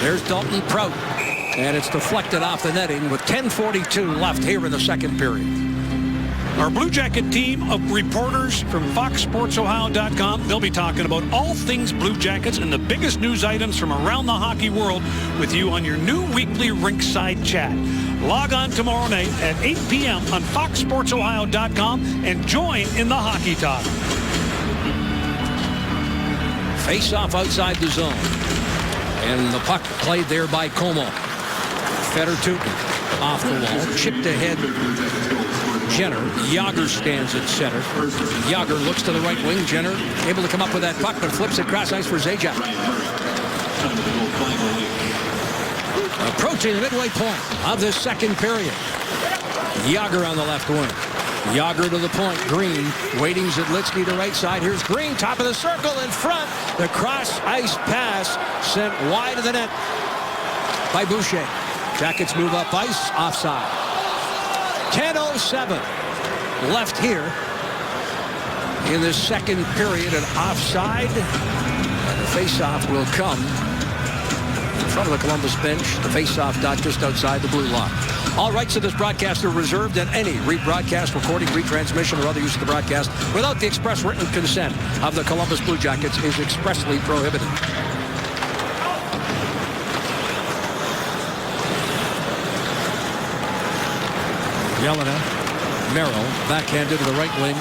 There's Dalton Prout. And it's deflected off the netting with 10:42 left here in the second period. Our Blue Jacket team of reporters from FoxSportsOhio.com, they'll be talking about all things Blue Jackets and the biggest news items from around the hockey world with you on your new weekly Rinkside Chat. Log on tomorrow night at 8 p.m. on FoxSportsOhio.com and join in the hockey talk. Face off outside the zone. And the puck played there by Como. Fedor-Tutin off the wall, chipped ahead. Jenner. Jágr stands at center. Jágr looks to the right wing. Jenner able to come up with that puck, but flips it cross ice for Zajac. Approaching the midway point of the second period. Jágr on the left wing. Jágr to the point. Green waiting. Zidlitsky to right side. Here's Green, top of the circle in front. The cross ice pass sent wide of the net by Boucher. Jackets move up ice, offside. 10:07 left here in the second period, and offside. And the face-off will come in front of the Columbus bench. The face-off dot just outside the blue line. All rights to this broadcast are reserved, and any rebroadcast, recording, retransmission, or other use of the broadcast without the express written consent of the Columbus Blue Jackets is expressly prohibited. Yelena, Merrill, backhanded to the right wing.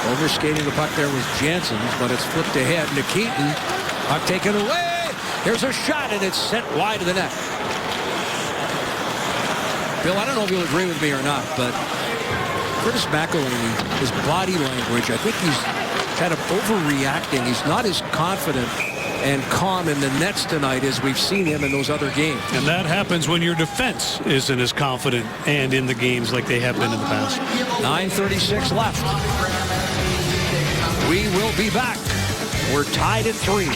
Overskating the puck there was Janssens, but it's flipped ahead. Nikitin, puck taken away. Here's a shot, and it's sent wide of the net. Bill, I don't know if you'll agree with me or not, but Curtis McElhinney, his body language, I think he's kind of overreacting. He's not as confident and calm in the nets tonight as we've seen him in those other games. And that happens when your defense isn't as confident and in the games like they have been in the past. 9:36 left. We will be back. We're tied at 3.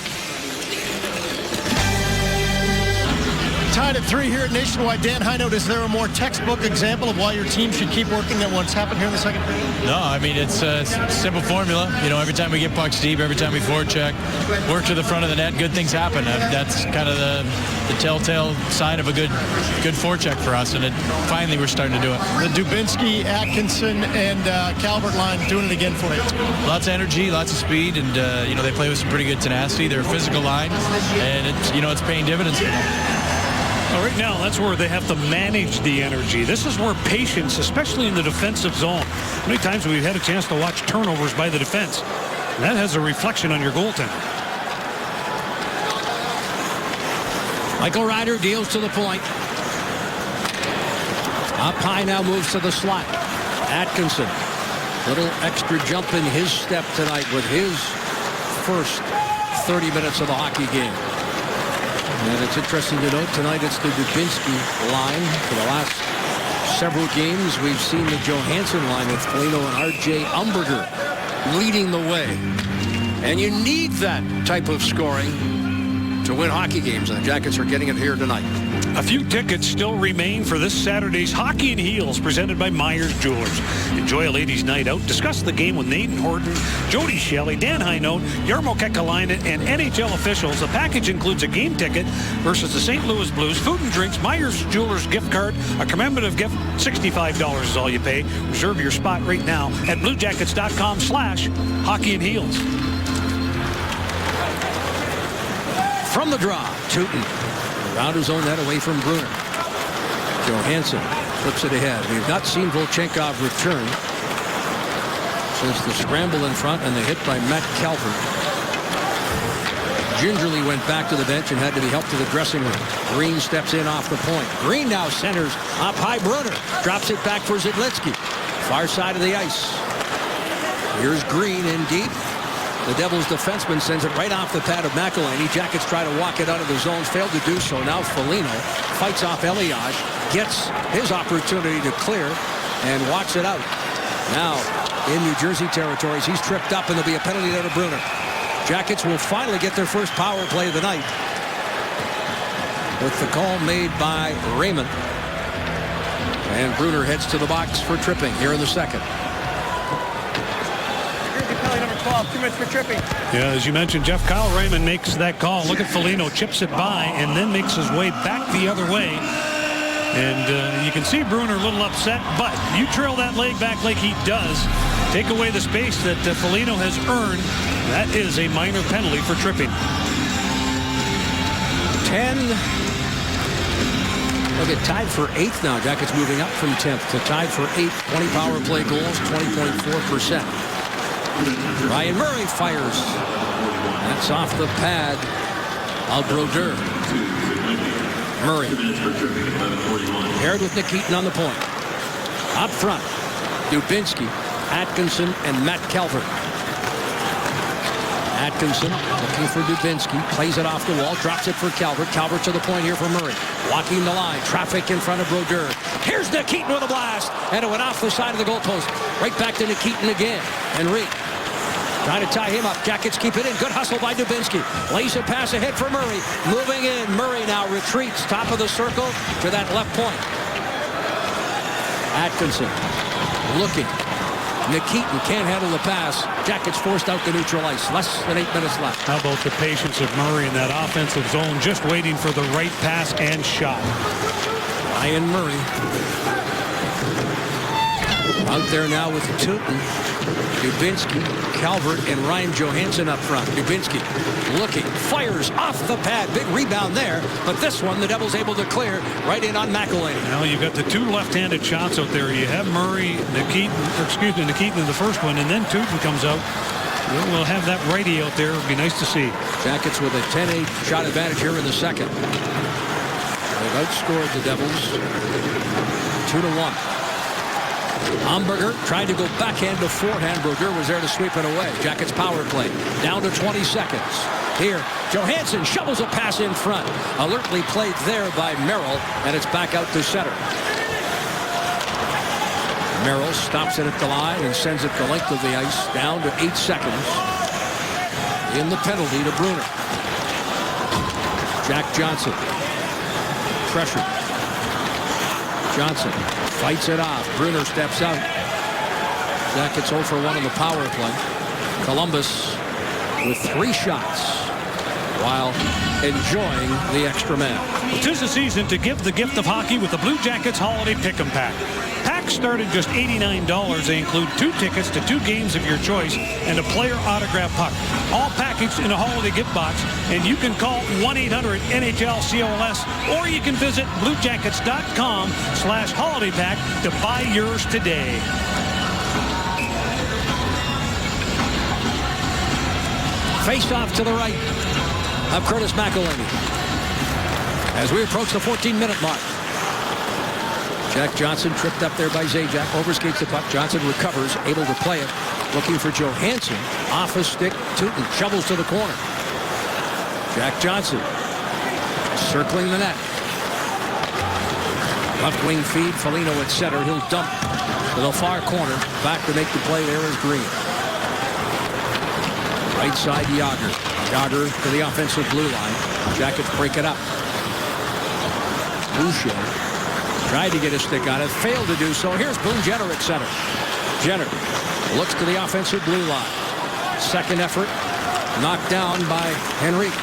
Tied at 3 here at Nationwide. Dan Hinote, is there a more textbook example of why your team should keep working on what's happened here in the second period? No, I mean, it's a simple formula. You know, every time we get pucks deep, every time we forecheck, work to the front of the net, good things happen. That's kind of the telltale sign of a good forecheck for us, and finally we're starting to do it. The Dubinsky, Atkinson, and Calvert line doing it again for you. Lots of energy, lots of speed, and, you know, they play with some pretty good tenacity. They're a physical line, and, it's paying dividends for them. Well, right now, that's where they have to manage the energy. This is where patience, especially in the defensive zone. How many times we've had a chance to watch turnovers by the defense? And that has a reflection on your goaltender. Michael Ryder deals to the point. Up high now, moves to the slot. Atkinson, little extra jump in his step tonight with his first 30 minutes of the hockey game. And it's interesting to note tonight it's the Dubinsky line. For the last several games, we've seen the Johansson line with Foligno and R.J. Umberger leading the way. And you need that type of scoring to win hockey games, and the Jackets are getting it here tonight. A few tickets still remain for this Saturday's Hockey and Heels presented by Myers Jewelers. Enjoy a ladies' night out. Discuss the game with Nathan Horton, Jody Shelley, Dan Hinote, Jarmo Kekalainen, and NHL officials. The package includes a game ticket versus the St. Louis Blues, food and drinks, Myers Jewelers gift card, a commemorative gift, $65 is all you pay. Reserve your spot right now at BlueJackets.com/Hockey and Heels. From the draw, Tootin around his own net away from Bruner. Johansson flips it ahead. We've not seen Volchenkov return since the scramble in front and the hit by Matt Calvert. Gingerly went back to the bench and had to be helped to the dressing room. Green steps in off the point. Green now centers up high. Bruner drops it back for Zidlitsky. Far side of the ice. Here's Green in deep. The Devils defenseman sends it right off the pad of McElhinney. Jackets try to walk it out of the zones, failed to do so. Now Foligno fights off Elias, gets his opportunity to clear, and walks it out. Now in New Jersey territories, he's tripped up, and there'll be a penalty there to Bruner. Jackets will finally get their first power play of the night with the call made by Raymond. And Bruner heads to the box for tripping here in the second. Number 12, 2 minutes for tripping. Yeah, as you mentioned, Jeff, Kyle Raymond makes that call. Look at Foligno, chips it by, and then makes his way back the other way. And you can see Bruner a little upset, but you trail that leg back like he does, take away the space that Foligno has earned. That is a minor penalty for tripping. 10. Look at tied for 8th now. Jackets moving up from 10th to tied for 8th. 20 power play goals, 20.4%. Ryan Murray fires. That's off the pad of Brodeur. Murray paired with Nikitin on the point. Up front, Dubinsky, Atkinson, and Matt Calvert. Atkinson looking for Dubinsky, plays it off the wall, drops it for Calvert. Calvert to the point here for Murray. Walking the line, traffic in front of Brodeur. Here's Nikitin with a blast, and it went off the side of the goalpost. Right back to Nikitin again. Henry trying to tie him up. Jackets keep it in. Good hustle by Dubinsky. Lays a pass ahead for Murray. Moving in. Murray now retreats. Top of the circle to that left point. Atkinson looking. Nikitin can't handle the pass. Jackets forced out the neutral ice. Less than 8 minutes left. How about the patience of Murray in that offensive zone, just waiting for the right pass and shot. Ryan Murray out there now with Tootin, Dubinsky, Calvert, and Ryan Johansson up front. Dubinsky looking, fires off the pad. Big rebound there, but this one the Devils able to clear right in on McElhinney. Now you've got the two left-handed shots out there. You have Murray, Nikitin in the first one, and then Tootin comes out. We'll have that righty out there. It'll be nice to see. Jackets with a 10-8 shot advantage here in the second. They've outscored the Devils 2-1. Hamburger tried to go backhand to forehand. Brodeur was there to sweep it away. Jackets power play down to 20 seconds. Here, Johansson shovels a pass in front. Alertly played there by Merrill, and it's back out to center. Merrill stops it at the line and sends it the length of the ice down to 8 seconds. In the penalty to Bruner. Jack Johnson. Pressure. Johnson fights it off. Bruner steps out. Jackets 0 for 1 on the power play. Columbus with 3 shots while enjoying the extra man. Well, 'tis the season to give the gift of hockey with the Blue Jackets Holiday Pick'em Pack. Packs start at just $89. They include 2 tickets to 2 games of your choice and a player autograph puck. All packaged in a holiday gift box, and you can call 1-800-NHL-COLS, or you can visit bluejackets.com/holiday pack to buy yours today. Face off to the right of Curtis McElhinney. As we approach the 14-minute mark. Jack Johnson tripped up there by Zajac. Overskates the puck. Johnson recovers, able to play it. Looking for Johansson. Off his stick. Tootin shovels to the corner. Jack Johnson circling the net. Left wing feed. Foligno at center. He'll dump to the far corner. Back to make the play there is Green. Right side Jágr. Jágr to the offensive blue line. Jackets break it up. Boucher tried to get his stick on it. Failed to do so. Here's Boone Jenner at center. Jenner looks to the offensive blue line. Second effort. Knocked down by Henrique.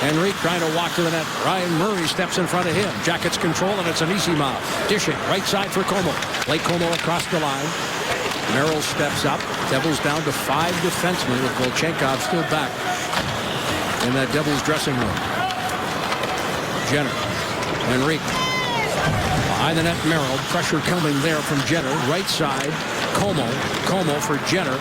Henrique trying to walk to the net. Ryan Murray steps in front of him. Jackets control, and it's Anisimov. Dishing right side for Como. Blake Como across the line. Merrill steps up. Devils down to 5 defensemen with Volchenkov still back in that Devils dressing room. Jenner. Henrique. Behind the net, Merrill. Pressure coming there from Jenner. Right side, Como. Como for Jenner.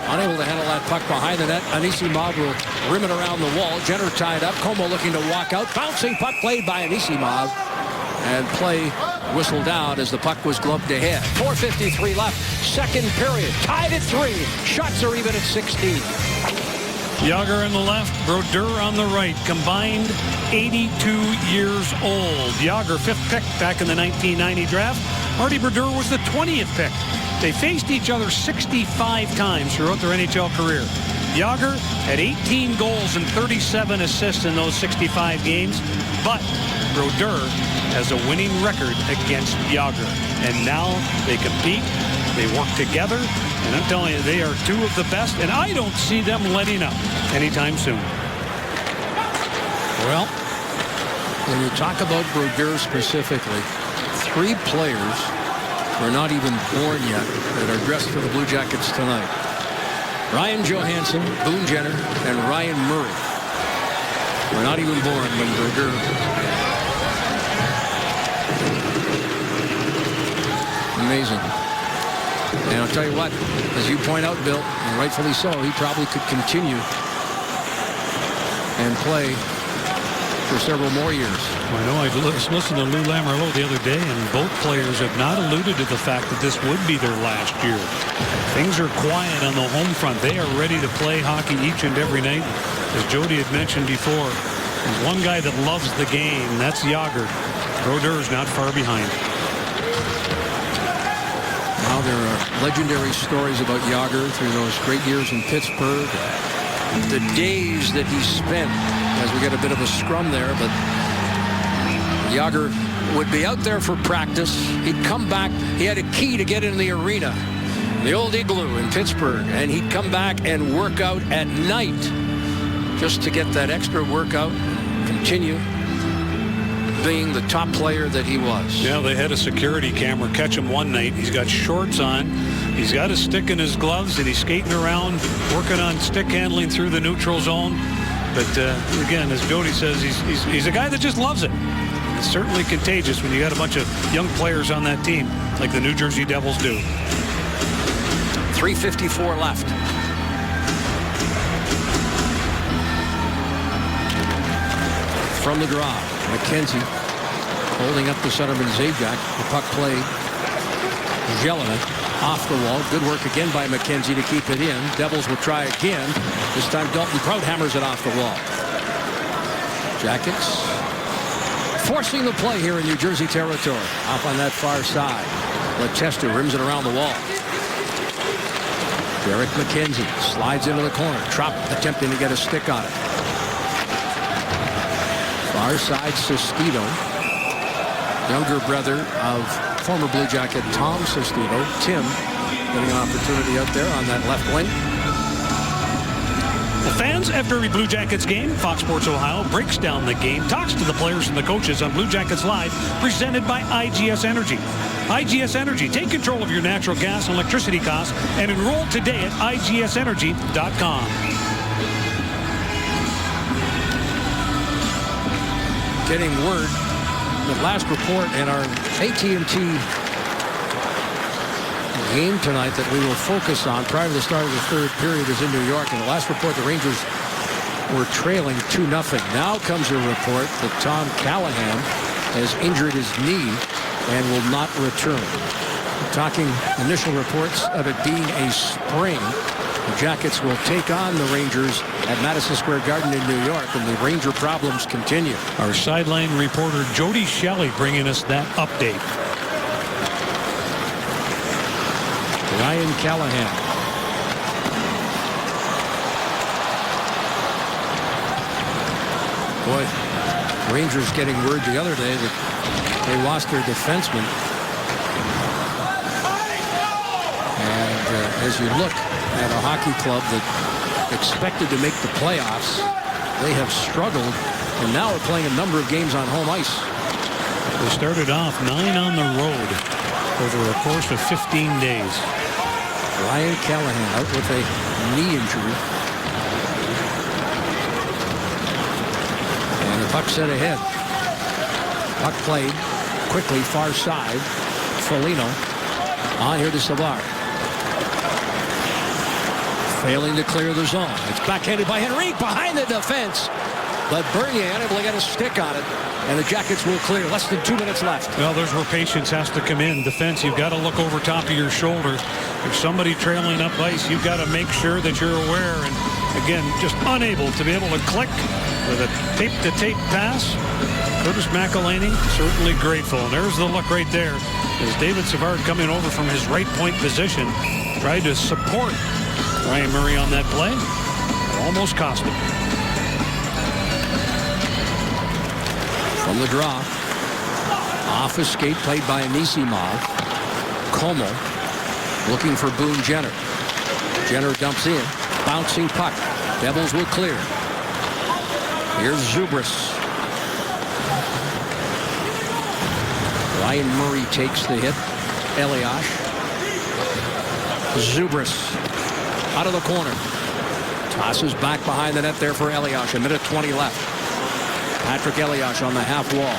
Unable to handle that puck behind the net. Anisimov will rim it around the wall. Jenner tied up. Como looking to walk out. Bouncing puck played by Anisimov. And play whistled out as the puck was gloved ahead. 4:53 left. Second period. Tied at 3. Shots are even at 16. Jágr on the left, Brodeur on the right. Combined 82 years old. Jágr 5th pick back in the 1990 draft. Marty Brodeur was the 20th pick. They faced each other 65 times throughout their NHL career. Jágr had 18 goals and 37 assists in those 65 games, but Brodeur has a winning record against Jágr. And now they compete, they work together, and I'm telling you, they are 2 of the best, and I don't see them letting up anytime soon. Well, when you talk about Brodeur specifically, 3 players who are not even born yet that are dressed for the Blue Jackets tonight. Ryan Johansson, Boone Jenner, and Ryan Murray were not even born when Brodeur. Amazing. And I'll tell you what, as you point out, Bill, and rightfully so, he probably could continue and play for several more years. I know I listened to Lou Lamoriello the other day, and both players have not alluded to the fact that this would be their last year. Things are quiet on the home front. They are ready to play hockey each and every night. As Jody had mentioned before, there's one guy that loves the game. That's Jágr. Brodeur is not far behind. Now there are legendary stories about Jágr through those great years in Pittsburgh. The days that he spent, as we get a bit of a scrum there, but Jágr would be out there for practice. He'd come back. He had a key to get in the arena, the old Igloo in Pittsburgh, and he'd come back and work out at night just to get that extra workout, continue being the top player that he was. Yeah, they had a security camera catch him one night. He's got shorts on. He's got a stick in his gloves, and he's skating around, working on stick handling through the neutral zone. But again, as Jody says, he's a guy that just loves it. It's certainly contagious when you got a bunch of young players on that team, like the New Jersey Devils do. 3:54 left. From the draw, McKenzie Holding up the centerman Zajac. The puck play. Jelena off the wall. Good work again by McKenzie to keep it in. Devils will try again. This time Dalton Prout hammers it off the wall. Jackets forcing the play here in New Jersey territory. Off on that far side. Leicester rims it around the wall. Derek McKenzie slides into the corner. Trop attempting to get a stick on it. Far side Sestito. Younger brother of former Blue Jacket Tom Sestito. Tim getting an opportunity out there on that left wing. The fans after every Blue Jackets game, Fox Sports Ohio breaks down the game, talks to the players and the coaches on Blue Jackets Live, presented by IGS Energy. IGS Energy, take control of your natural gas and electricity costs and enroll today at IGSenergy.com. Getting word, the last report in our AT&T game tonight that we will focus on prior to the start of the third period is in New York. And the last report, the Rangers were trailing 2-0. Now comes a report that Tom Callahan has injured his knee and will not return. We're talking initial reports of it being a sprain. The Jackets will take on the Rangers at Madison Square Garden in New York, and the Ranger problems continue. Our sideline reporter Jody Shelley bringing us that update. Ryan Callahan. Boy, Rangers getting word the other day that they lost their defenseman. And as you look at a hockey club that expected to make the playoffs, they have struggled and now are playing a number of games on home ice. They started off 9 on the road over a course of 15 days. Ryan Callahan out with a knee injury. And the puck set ahead. Puck played quickly far side. Foligno on here to Savard. Failing to clear the zone. It's backhanded by Henrique behind the defense. But Bernier unable to get a stick on it. And the Jackets will clear. Less than 2 minutes left. Well, there's where patience has to come in. Defense, you've got to look over top of your shoulder. If somebody trailing up ice, you've got to make sure that you're aware. And again, just unable to be able to click with a tape-to-tape pass. Curtis McElhaney certainly grateful. And there's the look right there as David Savard coming over from his right point position, tried to support Ryan Murray on that play. Almost cost him. From the draw. Off a skate played by Anisimov. Como looking for Boone Jenner. Jenner dumps in. Bouncing puck. Devils will clear. Here's Zubris. Ryan Murray takes the hit. Elias. Zubris out of the corner. Tosses back behind the net there for Elias. 1:20 left. Patrick Elias on the half wall.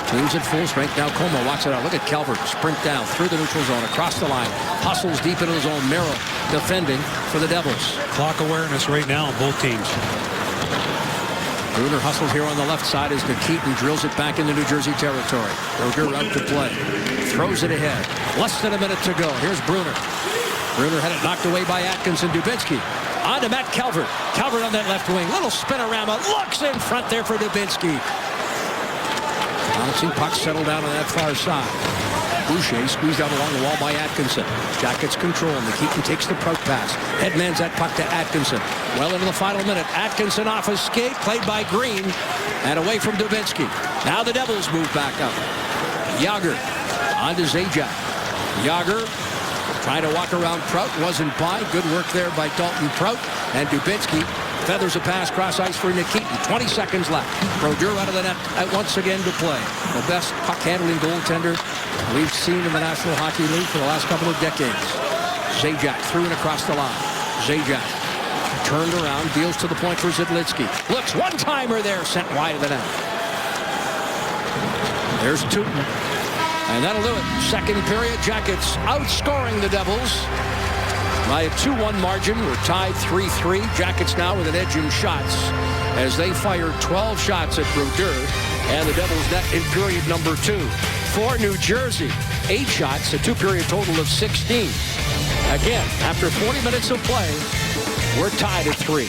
Teams at full strength. Now Como walks it out. Look at Calvert. Sprint down through the neutral zone. Across the line. Hustles deep into his own. Merrill defending for the Devils. Clock awareness right now, both teams. Bruner hustles here on the left side as Nikitin drills it back into New Jersey territory. Roger out to play. Throws it ahead. Less than a minute to go. Here's Bruner. Bruner had it knocked away by Atkinson. Dubinsky. On to Matt Calvert. Calvert on that left wing. Little spinorama. Looks in front there for Dubinsky. Bouncing puck settled down on that far side. Boucher squeezed out along the wall by Atkinson. Jackets control. Nikitin takes the Prout pass. Headmans that puck to Atkinson. Well into the final minute. Atkinson off a skate. Played by Green. And away from Dubinsky. Now the Devils move back up. Yager on to Zajac. Yager trying to walk around Prout. Wasn't by. Good work there by Dalton Prout. And Dubinsky feathers a pass cross ice for Nikitin. 20 seconds left. Brodeur out of the net once again to play. The best puck handling goaltender we've seen in the National Hockey League for the last couple of decades. Zajac through and across the line. Zajac turned around, deals to the point for Zidlitsky. Looks one-timer there, sent wide of the net. There's Tootin. And that'll do it. Second period, Jackets outscoring the Devils by a 2-1 margin. We're tied 3-3. Jackets now with an edge in shots as they fire 12 shots at Brodeur. and the Devils net in period number 2. For New Jersey, 8 shots, a 2-period total of 16. Again, after 40 minutes of play, we're tied at 3.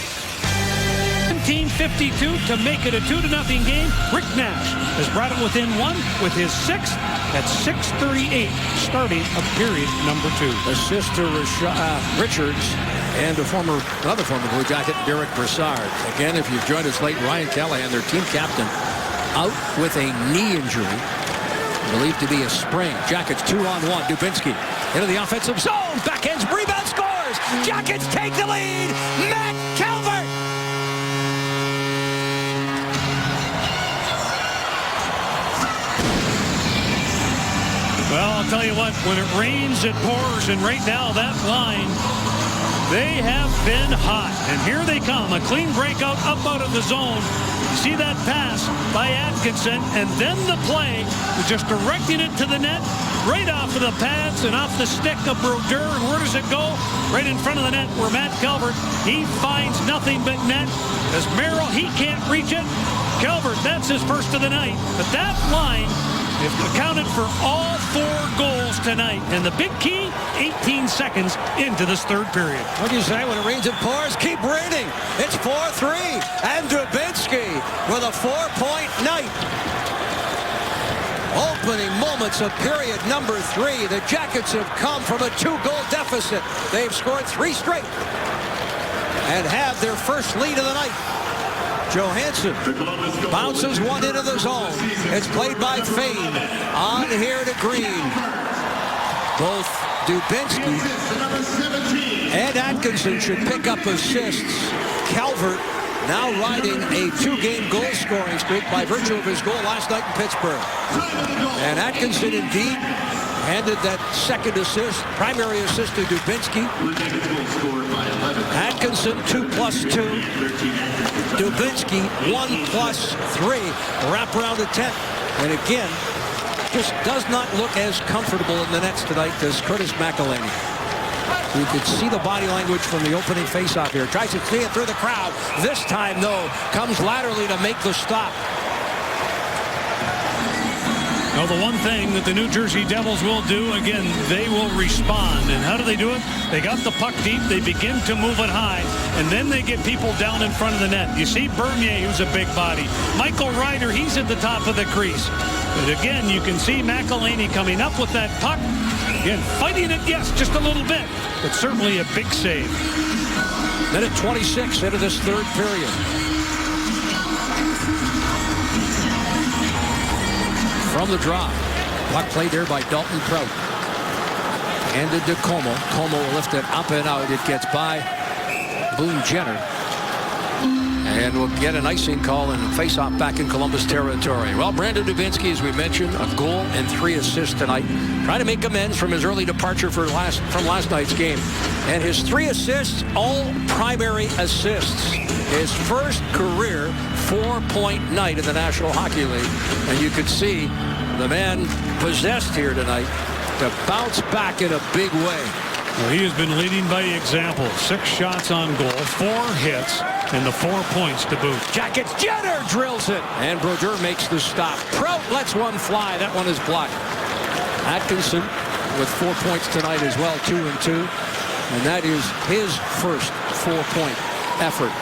1952 to make it a 2-0 game. Rick Nash has brought it within 1 with his 6th at 6:38, starting of period number 2. Assist to Richards and another former Blue Jacket, Derek Brassard. Again, if you've joined us late, Ryan Callahan, their team captain, out with a knee injury, believed to be a sprain. Jackets 2-on-1. Dubinsky into the offensive zone. Backhands, rebound, scores. Jackets take the lead. Matt Calvert. Well, I'll tell you what, when it rains, it pours, and right now that line, they have been hot. And here they come, a clean breakout up out of the zone. You see that pass by Atkinson, and then the play, just directing it to the net, right off of the pads and off the stick of Brodeur. And where does it go? Right in front of the net where Matt Calvert, he finds nothing but net. As Merrill, he can't reach it. Calvert, that's his first of the night. But that line, it accounted for all 4 goals tonight. And the big key, 18 seconds into this third period. What do you say? When it rains, it pours. Keep raining. It's 4-3. And Dubinsky with a 4-point night. Opening moments of period number 3. The Jackets have come from a 2-goal deficit. They've scored 3 straight and have their first lead of the night. Johansson bounces one into the zone. It's played by Fane. On here to Green. Both Dubinsky and Atkinson should pick up assists. Calvert now riding a 2-game goal scoring streak by virtue of his goal last night in Pittsburgh. And Atkinson indeed handed that second assist, primary assist to Dubinsky. Atkinson 2+2. Dubinsky 1+3. Wrap around at 10. And again, just does not look as comfortable in the nets tonight as Curtis McElhinney. You could see the body language from the opening faceoff here. Tries to see it through the crowd. This time, though, comes laterally to make the stop. Now, the one thing that the New Jersey Devils will do, again, they will respond. And how do they do it? They got the puck deep. They begin to move it high. And then they get people down in front of the net. You see Bernier, who's a big body. Michael Ryder, he's at the top of the crease. But again, you can see McElhinney coming up with that puck. Again, fighting it, yes, just a little bit. But certainly a big save. Minute 26 into this third period. From the drop. Puck played there by Dalton Prout. Handed to Como. Como will lift it up and out. It gets by Boone Jenner. And we'll get an icing call and face-off back in Columbus territory. Well, Brandon Dubinsky, as we mentioned, a goal and 3 assists tonight. Trying to make amends from his early departure from last night's game. And his 3 assists, all primary assists. His first career 4-point night in the National Hockey League. And you could see the man possessed here tonight to bounce back in a big way. Well, he has been leading by example. 6 shots on goal, 4 hits, and the 4 points to boot. Jackets, Jenner drills it. And Brodeur makes the stop. Prout lets one fly. That one is blocked. Atkinson with 4 points tonight as well, 2 and 2. And that is his first 4-point effort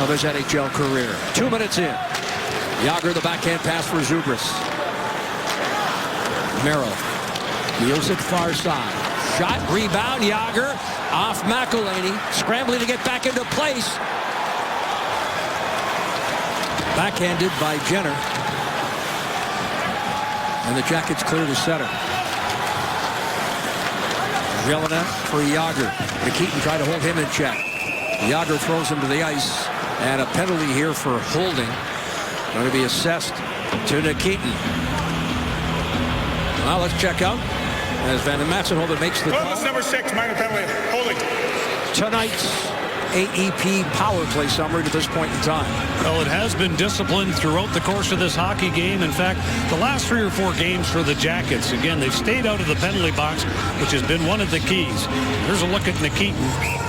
of his NHL career. 2 minutes in. Jágr, the backhand pass for Zubris. Merrill deals it far side. Shot, rebound, Jágr off McElhinney. Scrambling to get back into place. Backhanded by Jenner. And the Jackets clear the center. Jelinek for Jágr. Nikitin tried to hold him in check. Jágr throws him to the ice. And a penalty here for holding. Going to be assessed to Nikitin. Well, let's check out as Van Matsenhoven makes the call. Number 6, minor penalty, holding. Tonight's AEP power play summary to this point in time. Well, it has been disciplined throughout the course of this hockey game. In fact, the last 3 or 4 games for the Jackets, again, they've stayed out of the penalty box, which has been one of the keys. Here's a look at Nikitin.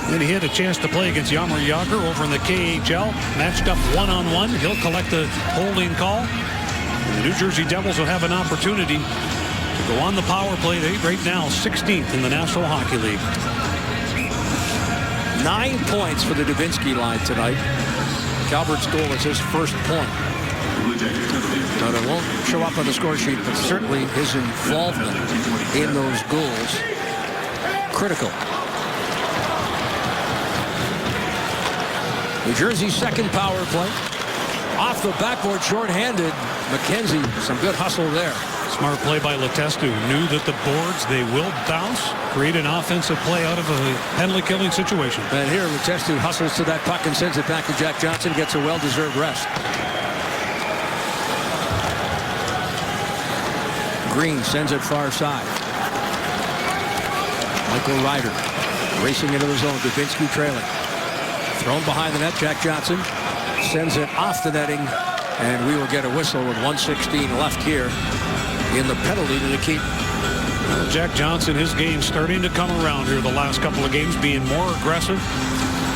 Then he had a chance to play against Jaromir Jágr over in the KHL. Matched up 1-on-1. He'll collect the holding call. And the New Jersey Devils will have an opportunity to go on the power play. They right now 16th in the National Hockey League. 9 points for the Dubinsky line tonight. Calvert's goal is his first point. Now, it won't show up on the score sheet, but certainly his involvement in those goals, critical. New Jersey's second power play. Off the backboard, shorthanded. McKenzie, some good hustle there. Smart play by Letestu. Knew that the boards, they will bounce, create an offensive play out of a penalty-killing situation. And here, Letestu hustles to that puck and sends it back to Jack Johnson. Gets a well-deserved rest. Green sends it far side. Michael Ryder racing into the zone. Dubinsky trailing. Thrown behind the net. Jack Johnson sends it off the netting. And we will get a whistle with 1:16 left here in the penalty to Nikitin. Well, Jack Johnson, his game starting to come around here the last couple of games, being more aggressive.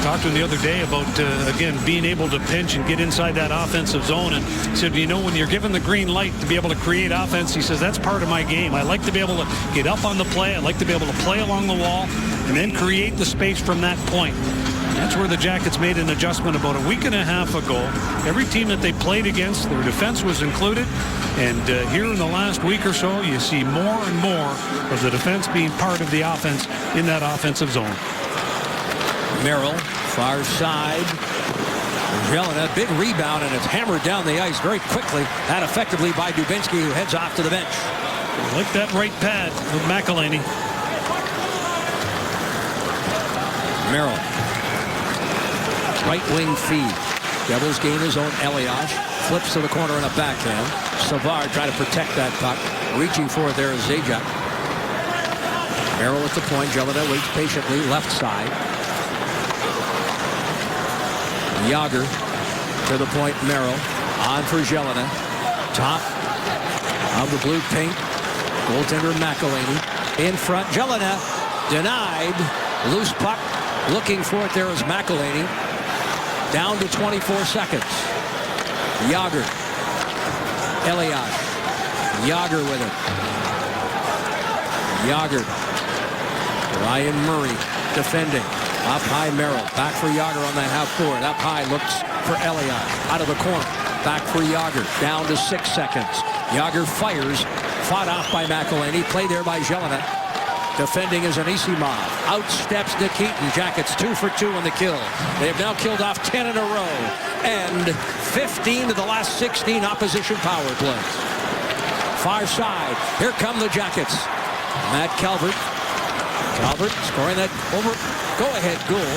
Talked to him the other day about, again, being able to pinch and get inside that offensive zone. And he said, you know, when you're given the green light to be able to create offense, he says, that's part of my game. I like to be able to get up on the play. I like to be able to play along the wall and then create the space from that point. And that's where the Jackets made an adjustment about a week and a half ago. Every team that they played against, their defense was included. And here in the last week or so, you see more and more of the defense being part of the offense in that offensive zone. Merrill, far side. Jelena, big rebound, and it's hammered down the ice very quickly and effectively by Dubinsky, who heads off to the bench. I like that right pad with McElhinney. Merrill. Right wing feed. Devils gain his own. Elias flips to the corner in a backhand. Savard trying to protect that puck. Reaching for it there is Zajac. Merrill at the point. Jelena waits patiently. Left side. Yager to the point. Merrill on for Jelena. Top of the blue paint. Goaltender McElhinney in front. Jelena denied. Loose puck. Looking for it there is McElhinney. Down to 24 seconds. Yager. Elias. Yager with it. Yager. Ryan Murray defending. Up high Merrill. Back for Yager on the half board. Up high looks for Elias. Out of the corner. Back for Yager. Down to 6 seconds. Yager fires. Fought off by McElhinney. Play there by Jelena. Defending is Anisimov. Out steps Nikitin. Jackets 2 for 2 on the kill. They have now killed off 10 in a row. And 15 of the last 16 opposition power plays. Far side. Here come the Jackets. Matt Calvert. Calvert scoring that go-ahead goal.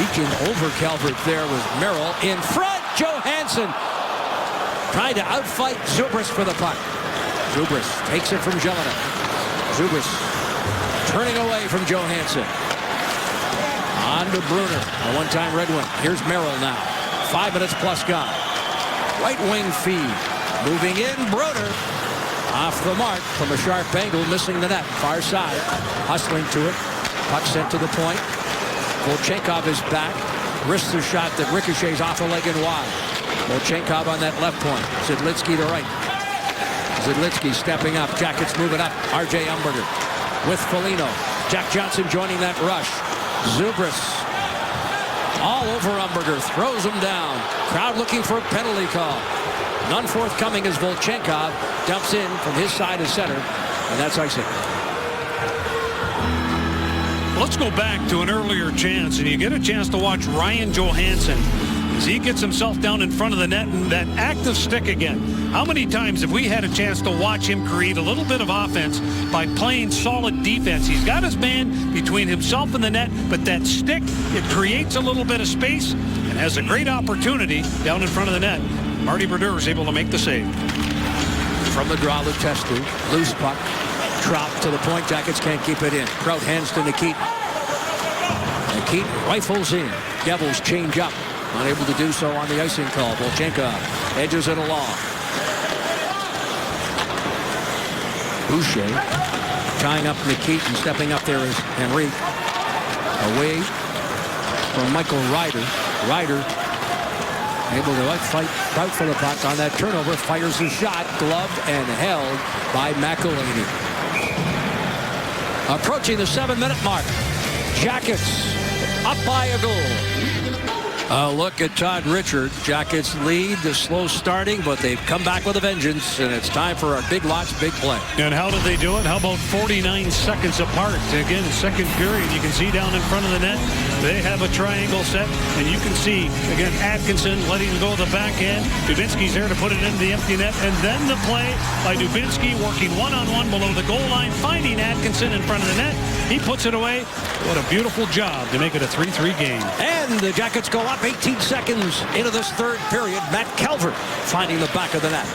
Reaching over Calvert there was Merrill. In front, Johansson. Trying to outfight Zubris for the puck. Zubris takes it from Jelena. Zubris turning away from Johansson. On to Bruner. A one-time Red Wing. Here's Merrill now. 5 minutes plus gone. Right wing feed. Moving in, Bruner. Off the mark from a sharp angle, missing the net. Far side. Hustling to it. Puck sent to the point. Volchenkov is back. Risks a shot that ricochets off the leg and wide. Volchenkov on that left point. Zidlitsky to right. Zidlitsky stepping up. Jackets moving up. R.J. Umberger with Foligno. Jack Johnson joining that rush. Zubris all over Umberger. Throws him down. Crowd looking for a penalty call. None forthcoming as Volchenkov dumps in from his side of center. And that's icing. Let's go back to an earlier chance, and you get a chance to watch Ryan Johansson as he gets himself down in front of the net and that active stick again. How many times have we had a chance to watch him create a little bit of offense by playing solid defense? He's got his man between himself and the net, but that stick, it creates a little bit of space and has a great opportunity down in front of the net. Marty Brodeur is able to make the save. From the draw, Letestu. Loose puck. Drop to the point. Jackets can't keep it in. Kraut hands to Nikitin. Nikitin rifles in. Devils change up. Unable to do so on the icing call. Volchenkov edges it along. Boucher tying up Nikitin. Stepping up there is Henry. Away from Michael Ryder. Ryder able to outfight Prout for the puck on that turnover. Fires a shot. Gloved and held by McElhaney. Approaching the 7-minute mark. Jackets up by a goal. Look at Todd Richard. Jackets lead. The slow starting, but they've come back with a vengeance, and it's time for our Big Lots big play. And how did they do it? How about 49 seconds apart? Again, second period, you can see down in front of the net, they have a triangle set, and you can see, again, Atkinson letting it go to the backhand. Dubinsky's there to put it into the empty net, and then the play by Dubinsky working one-on-one below the goal line, finding Atkinson in front of the net. He puts it away. What a beautiful job to make it a 3-3 game. And the Jackets go up 18 seconds into this third period. Matt Calvert finding the back of the net.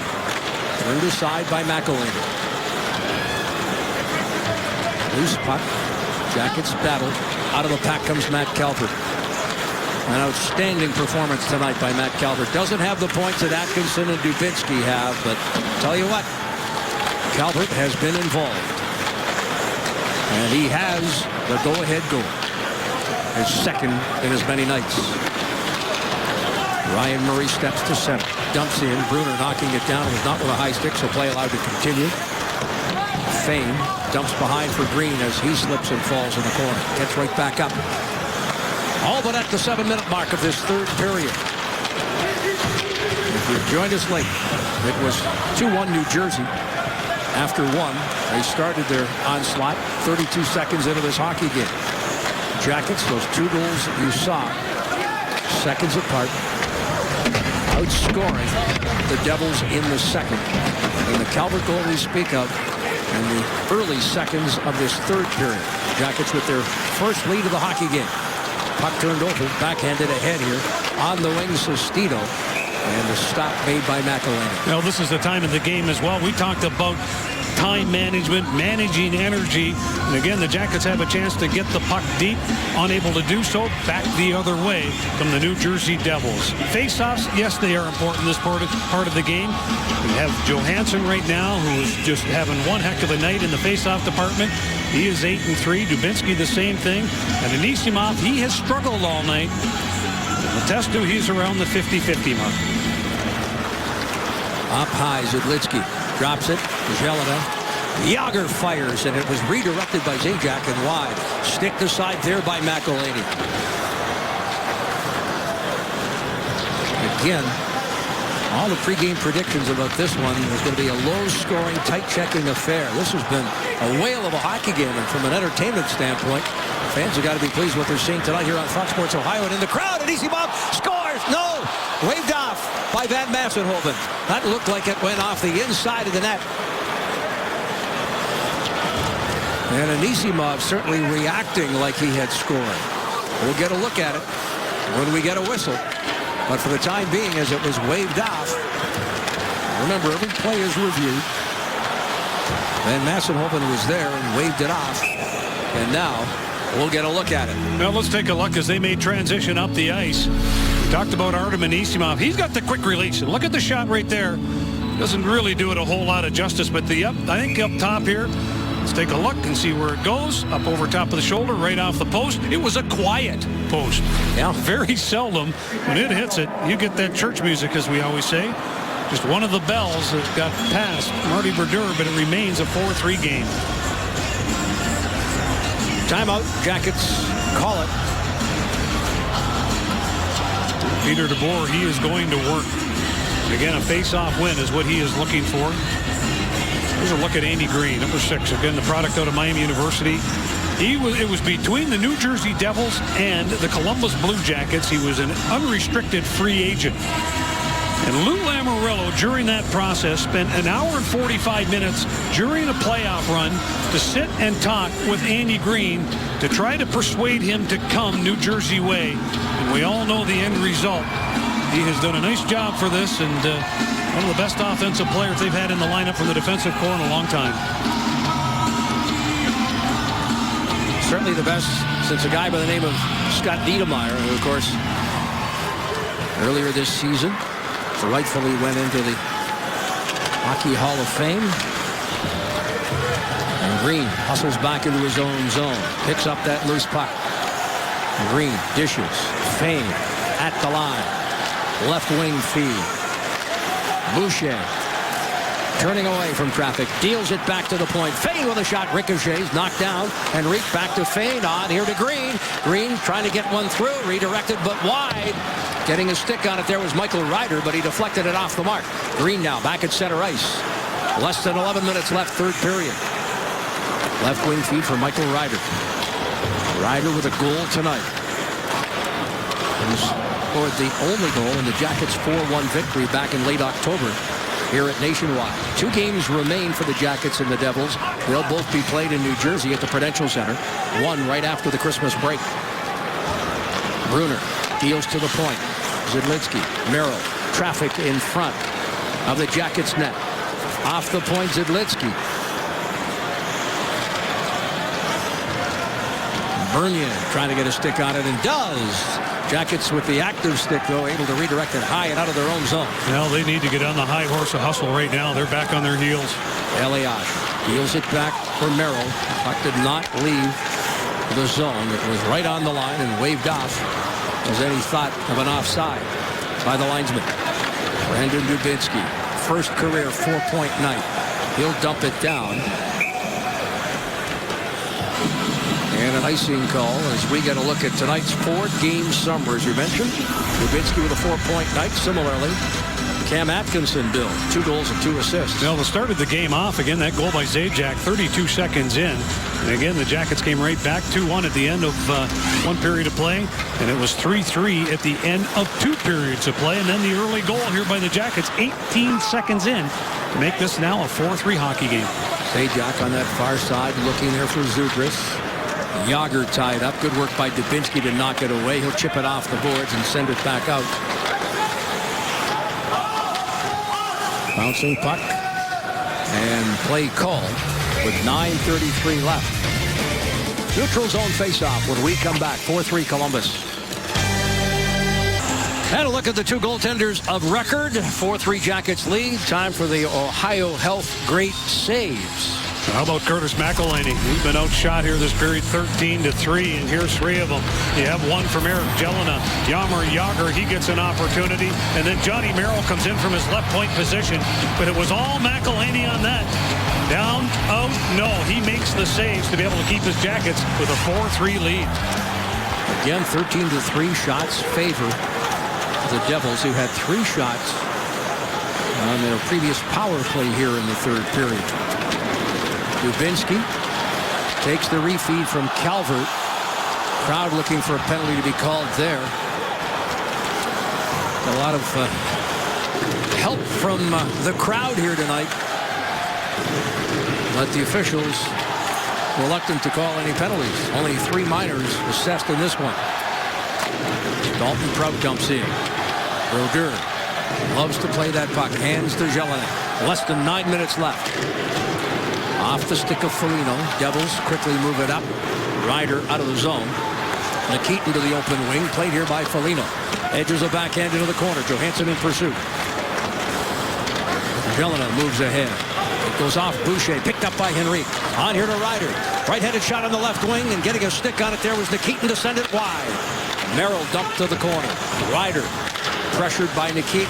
Turned aside by McElhaney. Loose puck. Jackets battle. Out of the pack comes Matt Calvert. An outstanding performance tonight by Matt Calvert. Doesn't have the points that Atkinson and Dubinsky have, but tell you what, Calvert has been involved. And he has the go-ahead goal. His second in as many nights. Ryan Murray steps to center. Dumps in. Bruner knocking it down. It was not with a high stick, so play allowed to continue. Fane dumps behind for Green as he slips and falls in the corner. Gets right back up. All but at the 7-minute mark of this third period. If you've joined us late, it was 2-1 New Jersey. After one, they started their onslaught 32 seconds into this hockey game. Jackets, those two goals that you saw, seconds apart, outscoring the Devils in the second. And the Calvert goal we speak of in the early seconds of this third period. Jackets with their first lead of the hockey game. Puck turned over, backhanded ahead here. On the wing, Sestito. And the stop made by McElhaney. Now, this is the time of the game as well. We talked about time management, managing energy. And again, the Jackets have a chance to get the puck deep. Unable to do so, back the other way from the New Jersey Devils. Face-offs, yes, they are important in this part of the game. We have Johansson right now, who is just having one heck of a night in the face-off department. He is 8-3. Dubinsky, the same thing. And Anisimov, he has struggled all night. Letestu, he's around the 50-50 mark. Up high, Zudlitsky drops it. Jelena. Yager fires, and it was redirected by Zajac and wide. Sticked aside there by McElhaney. Again, all the pregame predictions about this one was going to be a low-scoring, tight-checking affair. This has been a whale of a hockey game, and from an entertainment standpoint, fans have got to be pleased with what they're seeing tonight here on Fox Sports Ohio. And in the crowd, and Anisimov scores! No! Waved off by Van Massenhoven. That looked like it went off the inside of the net. And Anisimov certainly reacting like he had scored. We'll get a look at it when we get a whistle. But for the time being, as it was waved off, remember, every play is reviewed. Van Massenhoven was there and waved it off. And now we'll get a look at it. Now let's take a look as they made transition up the ice. We talked about Artem Anisimov. He's got the quick release. And look at the shot right there. Doesn't really do it a whole lot of justice, but I think up top here, let's take a look and see where it goes. Up over top of the shoulder, right off the post. It was a quiet post. Yeah. Very seldom when it hits it, you get that church music, as we always say. Just one of the bells that got past Marty Brodeur, but it remains a 4-3 game. Timeout. Jackets call it. Peter DeBoer, he is going to work. Again, a face-off win is what he is looking for. Here's a look at Andy Green, number 6. Again, the product out of Miami University. It was between the New Jersey Devils and the Columbus Blue Jackets. He was an unrestricted free agent. And Lou Lamoriello, during that process, spent an hour and 45 minutes during a playoff run to sit and talk with Andy Green to try to persuade him to come New Jersey way. And we all know the end result. He has done a nice job for this, and one of the best offensive players they've had in the lineup from the defensive corps in a long time. Certainly the best since a guy by the name of Scott Niedermayer, who, of course, earlier this season, rightfully went into the Hockey Hall of Fame. And Green hustles back into his own zone. Picks up that loose puck. Green dishes. Fane at the line. Left wing feed. Boucher turning away from traffic, deals it back to the point. Fane with a shot, ricochets, knocked down. Henrique back to Fane, on here to Green. Green trying to get one through, redirected but wide. Getting a stick on it there was Michael Ryder, but he deflected it off the mark. Green now back at center ice. Less than 11 minutes left, third period. Left wing feed for Michael Ryder. Ryder with a goal tonight. He scored the only goal in the Jackets' 4-1 victory back in late October here at Nationwide. 2 games remain for the Jackets and the Devils. They'll both be played in New Jersey at the Prudential Center. One right after the Christmas break. Bruner deals to the point. Zidlinsky, Merrill, traffic in front of the Jackets net. Off the point, Zidlinsky. Bernier trying to get a stick on it and does. Jackets with the active stick, though, able to redirect it high and out of their own zone. Well, they need to get on the high horse of hustle right now. They're back on their heels. Elias deals it back for Merrill. Puck did not leave the zone. It was right on the line and waved off as any thought of an offside by the linesman. Brandon Dubinsky, first career 4-point night. He'll dump it down. And an icing call as we get a look at tonight's 4-game summer, as you mentioned. Dubinsky with a 4-point night. Similarly, Cam Atkinson, Bill, 2 goals and 2 assists. Well, they started the game off again. That goal by Zajac, 32 seconds in. And again, the Jackets came right back 2-1 at the end of one period of play. And it was 3-3 at the end of 2 periods of play. And then the early goal here by the Jackets, 18 seconds in, to make this now a 4-3 hockey game. Zajac on that far side looking there for Zubris. Jágr tied up. Good work by Dubinsky to knock it away. He'll chip it off the boards and send it back out. Bouncing puck. And play called with 9:33 left. Neutral zone faceoff when we come back. 4-3 Columbus. And a look at the 2 goaltenders of record. 4-3 Jackets lead. Time for the Ohio Health Great Saves. How about Curtis McElhinney? He's been outshot here this period, 13-3, and here's 3 of them. You have one from Eric Jelena. Jaromir Jágr, he gets an opportunity, and then Johnny Merrill comes in from his left point position, but it was all McElhinney on that. Down, out, no. He makes the saves to be able to keep his Jackets with a 4-3 lead. Again, 13-3 shots favor the Devils, who had 3 shots on their previous power play here in the third period. Dubinsky takes the refeed from Calvert. Crowd looking for a penalty to be called there. Got a lot of help from the crowd here tonight. But the officials reluctant to call any penalties. Only 3 minors assessed in this one. Dalton Prout dumps in. Brodeur loves to play that puck. Hands to Jelinek. Less than 9 minutes left. Off the stick of Foligno. Devils quickly move it up. Ryder out of the zone. Nikitin to the open wing. Played here by Foligno. Edges a backhand into the corner. Johansson in pursuit. Jelinek moves ahead. It goes off Boucher. Picked up by Henrique. On here to Ryder. Right-handed shot on the left wing. And getting a stick on it there was Nikitin to send it wide. Merrill dumped to the corner. Ryder pressured by Nikitin.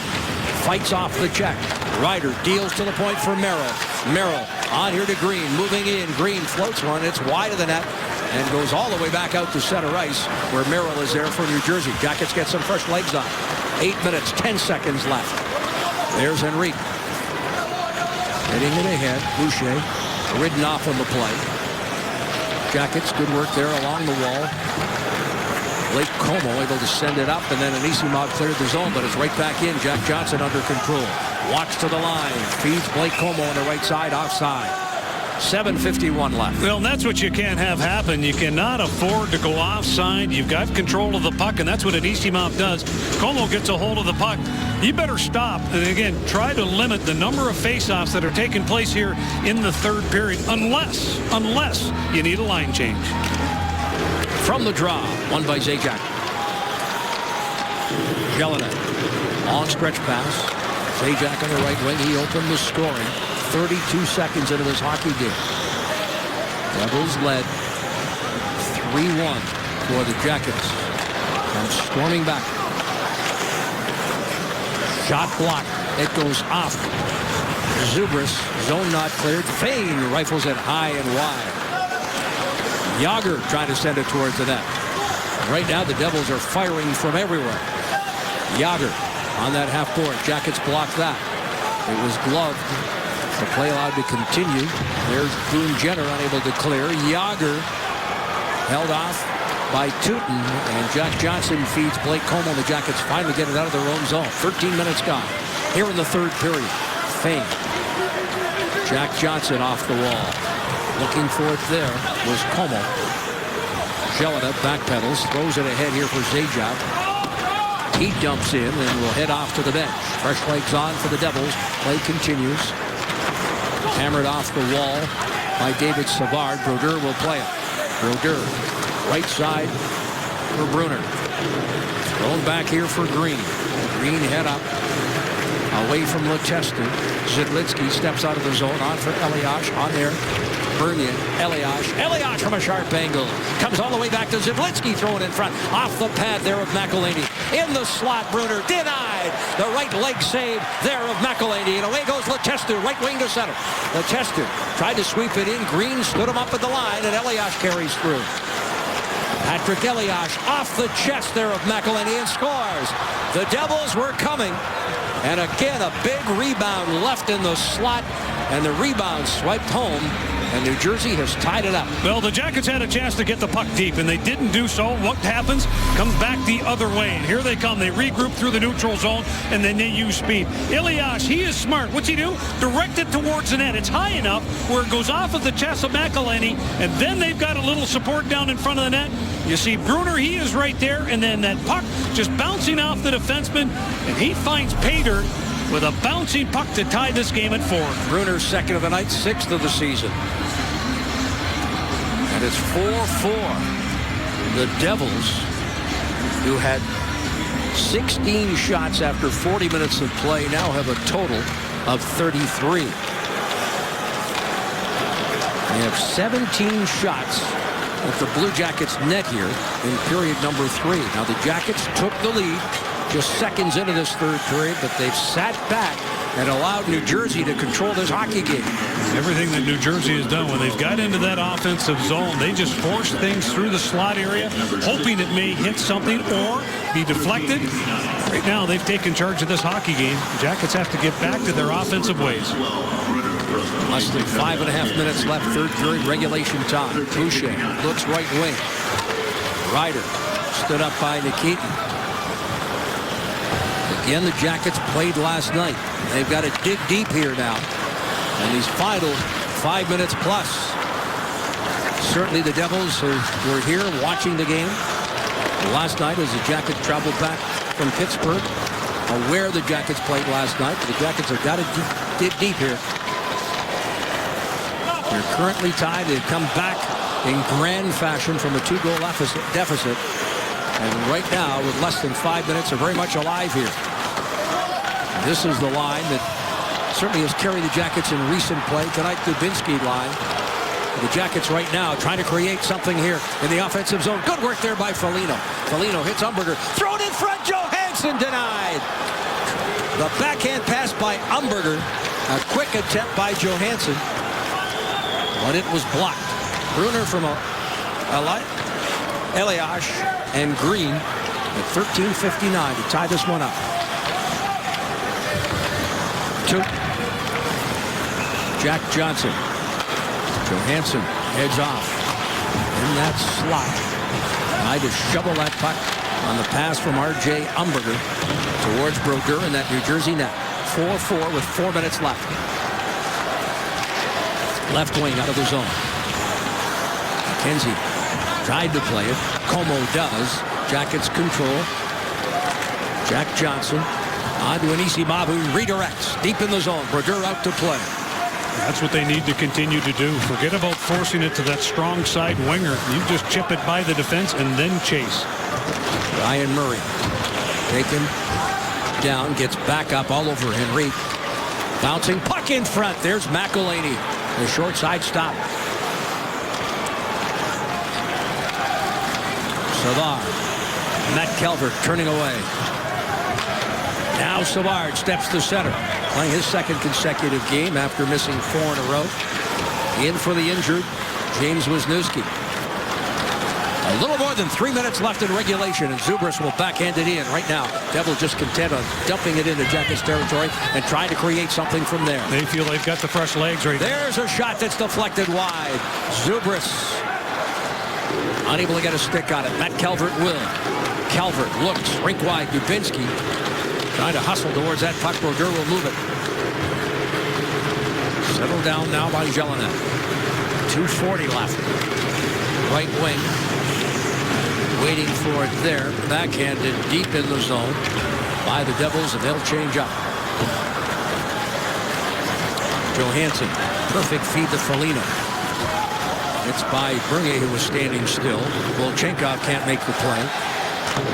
Fights off the check. Ryder deals to the point for Merrill. Merrill on here to Green. Moving in. Green floats one. It's wide of the net. And goes all the way back out to center ice, where Merrill is there for New Jersey. Jackets get some fresh legs on. 8 minutes, 10 seconds left. There's Henrique. Hitting it ahead. Boucher ridden off on the play. Jackets, good work there along the wall. Blake Como able to send it up, and then Anisimov cleared the zone, but it's right back in. Jack Johnson under control. Walks to the line. Feeds Blake Como on the right side, offside. 7:51 left. Well, that's what you can't have happen. You cannot afford to go offside. You've got control of the puck, and that's what Anisimov does. Como gets a hold of the puck. You better stop. And again, try to limit the number of faceoffs that are taking place here in the third period, unless you need a line change. From the draw, won by Zajac. Jelinek. Long stretch pass. Zajac on the right wing. He opened the scoring. 32 seconds into this hockey game. Devils led 3-1 for the Jackets. And storming back. Shot blocked It goes off. Zubris, zone not cleared. Fane rifles it high and wide. Yager trying to send it towards the net. Right now, the Devils are firing from everywhere. Yager on that half board. Jackets block that. It was gloved. The play allowed to continue. There's Boone Jenner unable to clear. Yager held off by Tootin, and Jack Johnson feeds Blake Como. The Jackets finally get it out of their own zone. 13 minutes gone. Here in the third period. Fane. Jack Johnson off the wall. Looking for it there was Como. Jelena backpedals, throws it ahead here for Zajac. He dumps in and will head off to the bench. Fresh legs on for the Devils. Play continues. Hammered off the wall by David Savard. Brodeur will play it. Brodeur, right side for Bruner. Thrown back here for Green. Green head up. Away from Letestu. Zidlitsky steps out of the zone. On for Elias. On there. Bernier. Elias. Elias from a sharp angle. Comes all the way back to Zidlitsky. Throwing in front. Off the pad there of McElhaney. In the slot. Bruner denied. The right leg save there of McElhaney. And away goes Letestu. Right wing to center. Letestu tried to sweep it in. Green stood him up at the line. And Elias carries through. Patrick Elias off the chest there of McElhaney and scores. The Devils were coming. And again, a big rebound left in the slot. And the rebound swiped home. And New Jersey has tied it up. Well, the Jackets had a chance to get the puck deep, and they didn't do so. What happens? Comes back the other way. And here they come. They regroup through the neutral zone, and then they use speed. Elias, he is smart. What's he do? Direct it towards the net. It's high enough where it goes off of the chest of McElhaney, and then they've got a little support down in front of the net. You see Bruner, he is right there, and then that puck just bouncing off the defenseman, and he finds Pater with a bouncing puck to tie this game at 4. Bruner's second of the night, 6th of the season. And it's 4-4. The Devils, who had 16 shots after 40 minutes of play, now have a total of 33. They have 17 shots at the Blue Jackets net here in period number 3. Now the Jackets took the lead just seconds into this third period, but they've sat back and allowed New Jersey to control this hockey game. Everything that New Jersey has done when they've got into that offensive zone, they just force things through the slot area, hoping it may hit something or be deflected. Right now, they've taken charge of this hockey game. The Jackets have to get back to their offensive ways. Less than 5.5 minutes left, third period, regulation time. Boucher looks right wing. Ryder stood up by Nikitin. Again, the Jackets played last night. They've got to dig deep here now. And these final 5 minutes plus. Certainly the Devils who were here watching the game last night as the Jackets traveled back from Pittsburgh, aware the Jackets played last night. But the Jackets have got to dig deep here. They're currently tied. They've come back in grand fashion from a 2-goal deficit. And right now, with less than 5 minutes, are very much alive here. This is the line that certainly has carried the Jackets in recent play. Tonight, Dubinsky line. The Jackets right now trying to create something here in the offensive zone. Good work there by Foligno. Foligno hits Umberger. Thrown in front. Johansson denied. The backhand pass by Umberger. A quick attempt by Johansson. But it was blocked. Bruner from Elias and Green at 13:59 to tie this one up. Jack Johnson. Johansson heads off in that slot. Tried to shovel that puck on the pass from R.J. Umberger towards Brodeur in that New Jersey net. 4-4 with 4 minutes left. Left wing out of the zone. McKenzie tried to play it. Como does. Jackets control. Jack Johnson on to Anisimov, who redirects deep in the zone. Brodeur out to play. That's what they need to continue to do. Forget about forcing it to that strong side winger. You just chip it by the defense and then chase. Ryan Murray taken down, gets back up all over Henry. Bouncing puck in front. There's McElhaney. The short side stop. Savard. Matt Calvert turning away. Now Savard steps to center, playing his second consecutive game after missing 4 in a row. In for the injured James Wisniewski. A little more than 3 minutes left in regulation, and Zubris will backhand it in right now. Devils just content on dumping it into Jackets territory and trying to create something from there. They feel they've got the fresh legs right there. There's a shot that's deflected wide. Zubris unable to get a stick on it. Matt Calvert will. Calvert looks rink wide. Dubinsky trying to hustle towards that puck. Brodeur will move it. Settled down now by Jelinek. 2:40 left. Right wing. Waiting for it there. Backhanded deep in the zone by the Devils, and they'll change up. Johansson. Perfect feed to Foligno. It's by Bernier, who was standing still. Volchenkov can't make the play.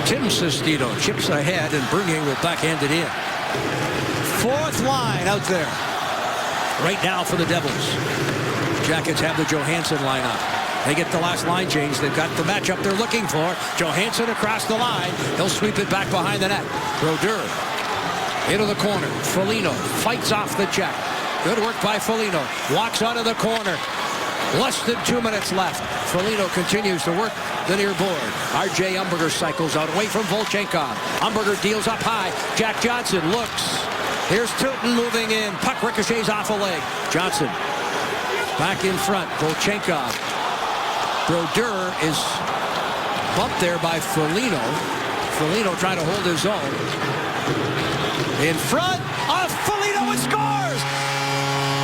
Tim Sestito chips ahead, and Bernier will backhand it in. Fourth line out there. Right now for the Devils. Jackets have the Johansson lineup. They get the last line change. They've got the matchup they're looking for. Johansson across the line. He'll sweep it back behind the net. Brodeur into the corner. Foligno fights off the check. Good work by Foligno. Walks out of the corner. Less than 2 minutes left. Foligno continues to work the near board. R.J. Umberger cycles out away from Volchenkov. Umberger deals up high. Jack Johnson looks. Here's Tilton moving in. Puck ricochets off a leg. Johnson back in front. Volchenkov. Brodeur is bumped there by Foligno. Foligno trying to hold his own. In front of Foligno and scores!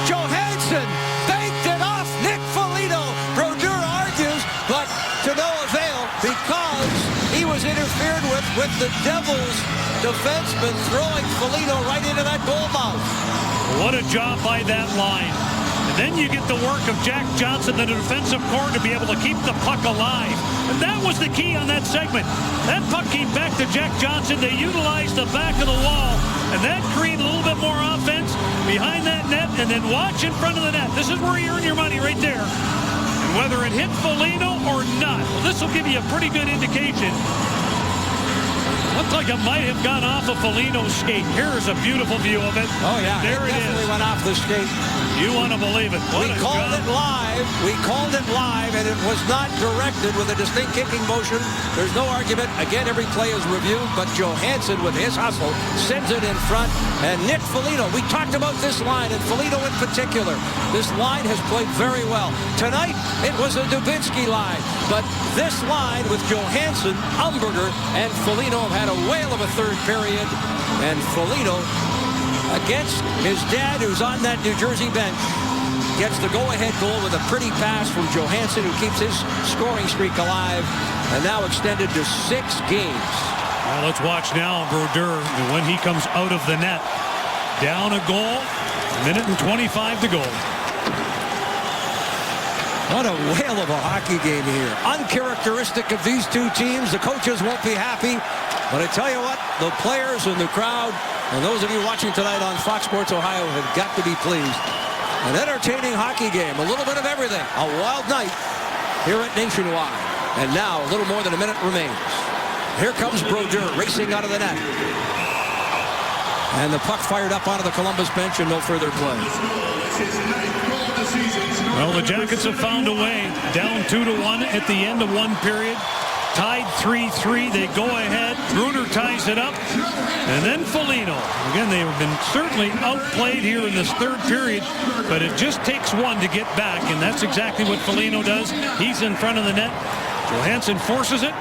Johansson banked it off Nick Foligno. Brodeur argues, but to no avail because he was interfered with the Devils defenseman throwing Foligno right into that goal mouth. What a job by that line. Then you get the work of Jack Johnson, the defensive core, to be able to keep the puck alive. And that was the key on that segment. That puck came back to Jack Johnson. They utilized the back of the wall, and that created a little bit more offense behind that net, and then watch in front of the net. This is where you earn your money right there. And whether it hit Foligno or not, well, this will give you a pretty good indication. Looked like it might have gone off of Foligno's skate. Here's a beautiful view of it. Oh, yeah. There it definitely is. Went off the skate. You want to believe it. We called it live. We called it live, and it was not directed with a distinct kicking motion. There's no argument. Again, every play is reviewed, but Johansson, with his hustle, sends it in front. And Nick Foligno, we talked about this line, and Foligno in particular. This line has played very well. Tonight, it was a Dubinsky line, but this line with Johansson, Umberger, and Foligno have had a whale of a third period, and Foligno, against his dad, who's on that New Jersey bench, gets the go-ahead goal with a pretty pass from Johansson, who keeps his scoring streak alive, and now extended to 6 games. Well, let's watch now Brodeur when he comes out of the net. Down a goal, 1:25 to go. What a whale of a hockey game here. Uncharacteristic of these two teams. The coaches won't be happy. But I tell you what, the players and the crowd, and those of you watching tonight on Fox Sports Ohio, have got to be pleased. An entertaining hockey game. A little bit of everything. A wild night here at Nationwide. And now a little more than a minute remains. Here comes Brodeur racing out of the net. And the puck fired up onto the Columbus bench, and no further play. Well, the Jackets have found a way. Down 2-1 at the end of one period. Tied 3-3. They go ahead. Bruner ties it up. And then Foligno. Again, they have been certainly outplayed here in this third period, but it just takes one to get back, and that's exactly what Foligno does. He's in front of the net. Johansson forces it.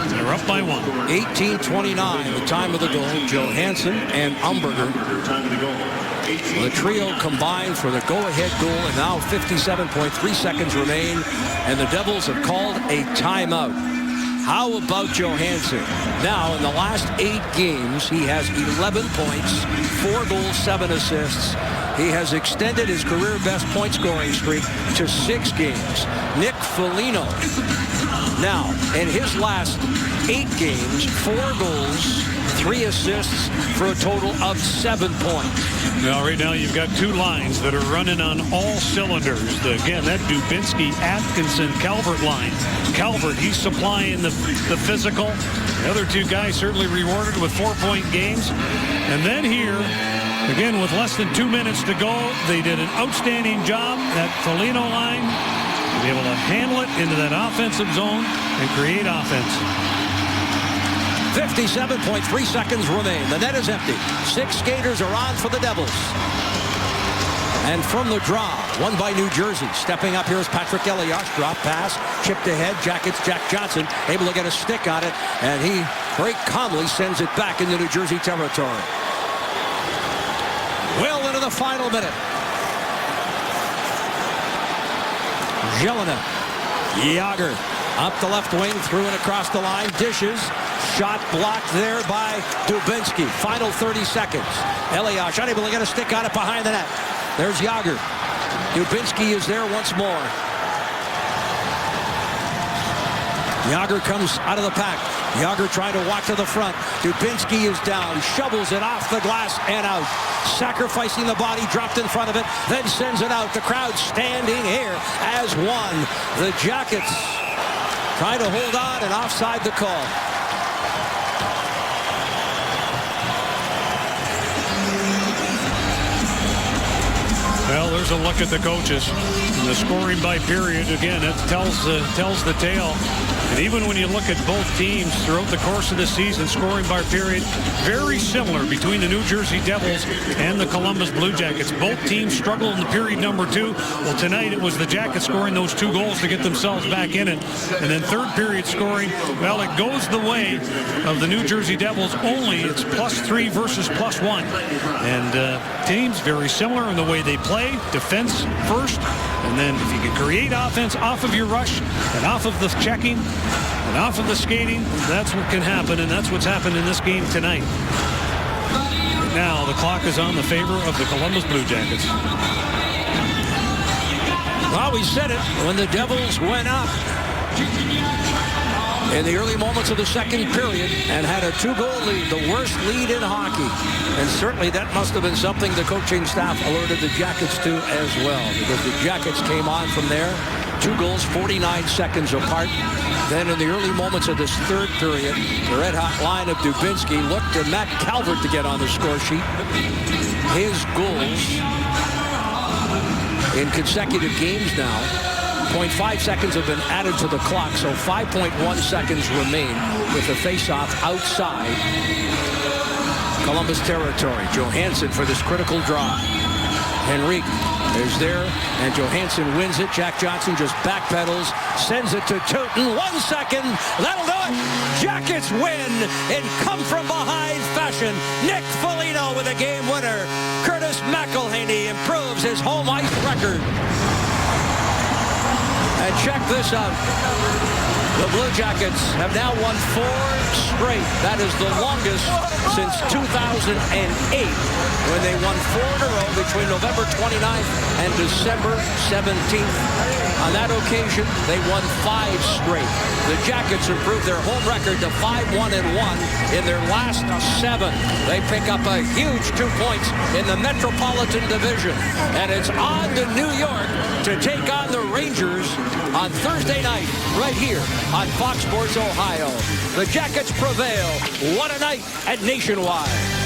They're up by 1. 18:29, the time of the goal. Johansson and Umberger. The trio combined for the go-ahead goal, and now 57.3 seconds remain, and the Devils have called a timeout. How about Johansson? Now, in the last 8 games, he has 11 points, 4 goals, 7 assists. He has extended his career-best point-scoring streak to 6 games. Nick Foligno, now, in his last 8 games, 4 goals, 3 assists for a total of 7 points. Now, right now, you've got two lines that are running on all cylinders. Again, that Dubinsky, Atkinson, Calvert line. Calvert, he's supplying the physical. The other two guys certainly rewarded with 4-point games. And then here, again, with less than 2 minutes to go, they did an outstanding job. That Foligno line, to be able to handle it into that offensive zone and create offense. 57.3 seconds remain. The net is empty. 6 skaters are on for the Devils. And from the draw, won by New Jersey. Stepping up here is Patrick Elias. Drop pass, chipped ahead. Jackets Jack Johnson able to get a stick on it. And he very calmly sends it back into New Jersey territory. Well into the final minute. Jelena. Jágr up the left wing, threw it across the line. Dishes. Shot blocked there by Dubinsky. Final 30 seconds. Elias unable to get a stick on it behind the net. There's Jágr. Dubinsky is there once more. Jágr comes out of the pack. Jágr trying to walk to the front. Dubinsky is down. Shovels it off the glass and out. Sacrificing the body, dropped in front of it, then sends it out. The crowd standing here as one. The Jackets trying to hold on and offside the call. Well, there's a look at the coaches. And the scoring by period, again, it tells the tale. And even when you look at both teams throughout the course of the season, scoring by period, very similar between the New Jersey Devils and the Columbus Blue Jackets. Both teams struggled in the period number 2. Well, tonight it was the Jackets scoring those 2 goals to get themselves back in it. And then third period scoring, well, it goes the way of the New Jersey Devils, only it's +3 versus +1. And teams very similar in the way they play, defense first, and then if you can create offense off of your rush and off of the checking and off of the skating, that's what can happen, and that's what's happened in this game tonight. Now the clock is on the favor of the Columbus Blue Jackets. Well, we said it when the Devils went up in the early moments of the second period and had a 2-goal lead, the worst lead in hockey. And certainly that must have been something the coaching staff alerted the Jackets to as well, because the Jackets came on from there, 2 goals, 49 seconds apart. Then in the early moments of this third period, the red-hot line of Dubinsky looked to Matt Calvert to get on the score sheet. His goals in consecutive games now. 0.5 seconds have been added to the clock, so 5.1 seconds remain with the face-off outside Columbus territory. Johansson for this critical draw. Henrique is there, and Johansson wins it. Jack Johnson just backpedals, sends it to Tooten. 1 second, that'll do it. Jackets win in come-from-behind fashion. Nick Foligno with a game winner. Curtis McElhaney improves his home ice record. And check this out. The Blue Jackets have now won 4 straight. That is the longest since 2008, when they won 4 in a row between November 29th and December 17th. On that occasion, they won 5 straight. The Jackets improved their home record to 5-1-1 in their last 7. They pick up a huge 2 points in the Metropolitan Division. And it's on to New York to take on the Rangers on Thursday night, right here on Fox Sports Ohio. The Jackets prevail. What a night at Nationwide.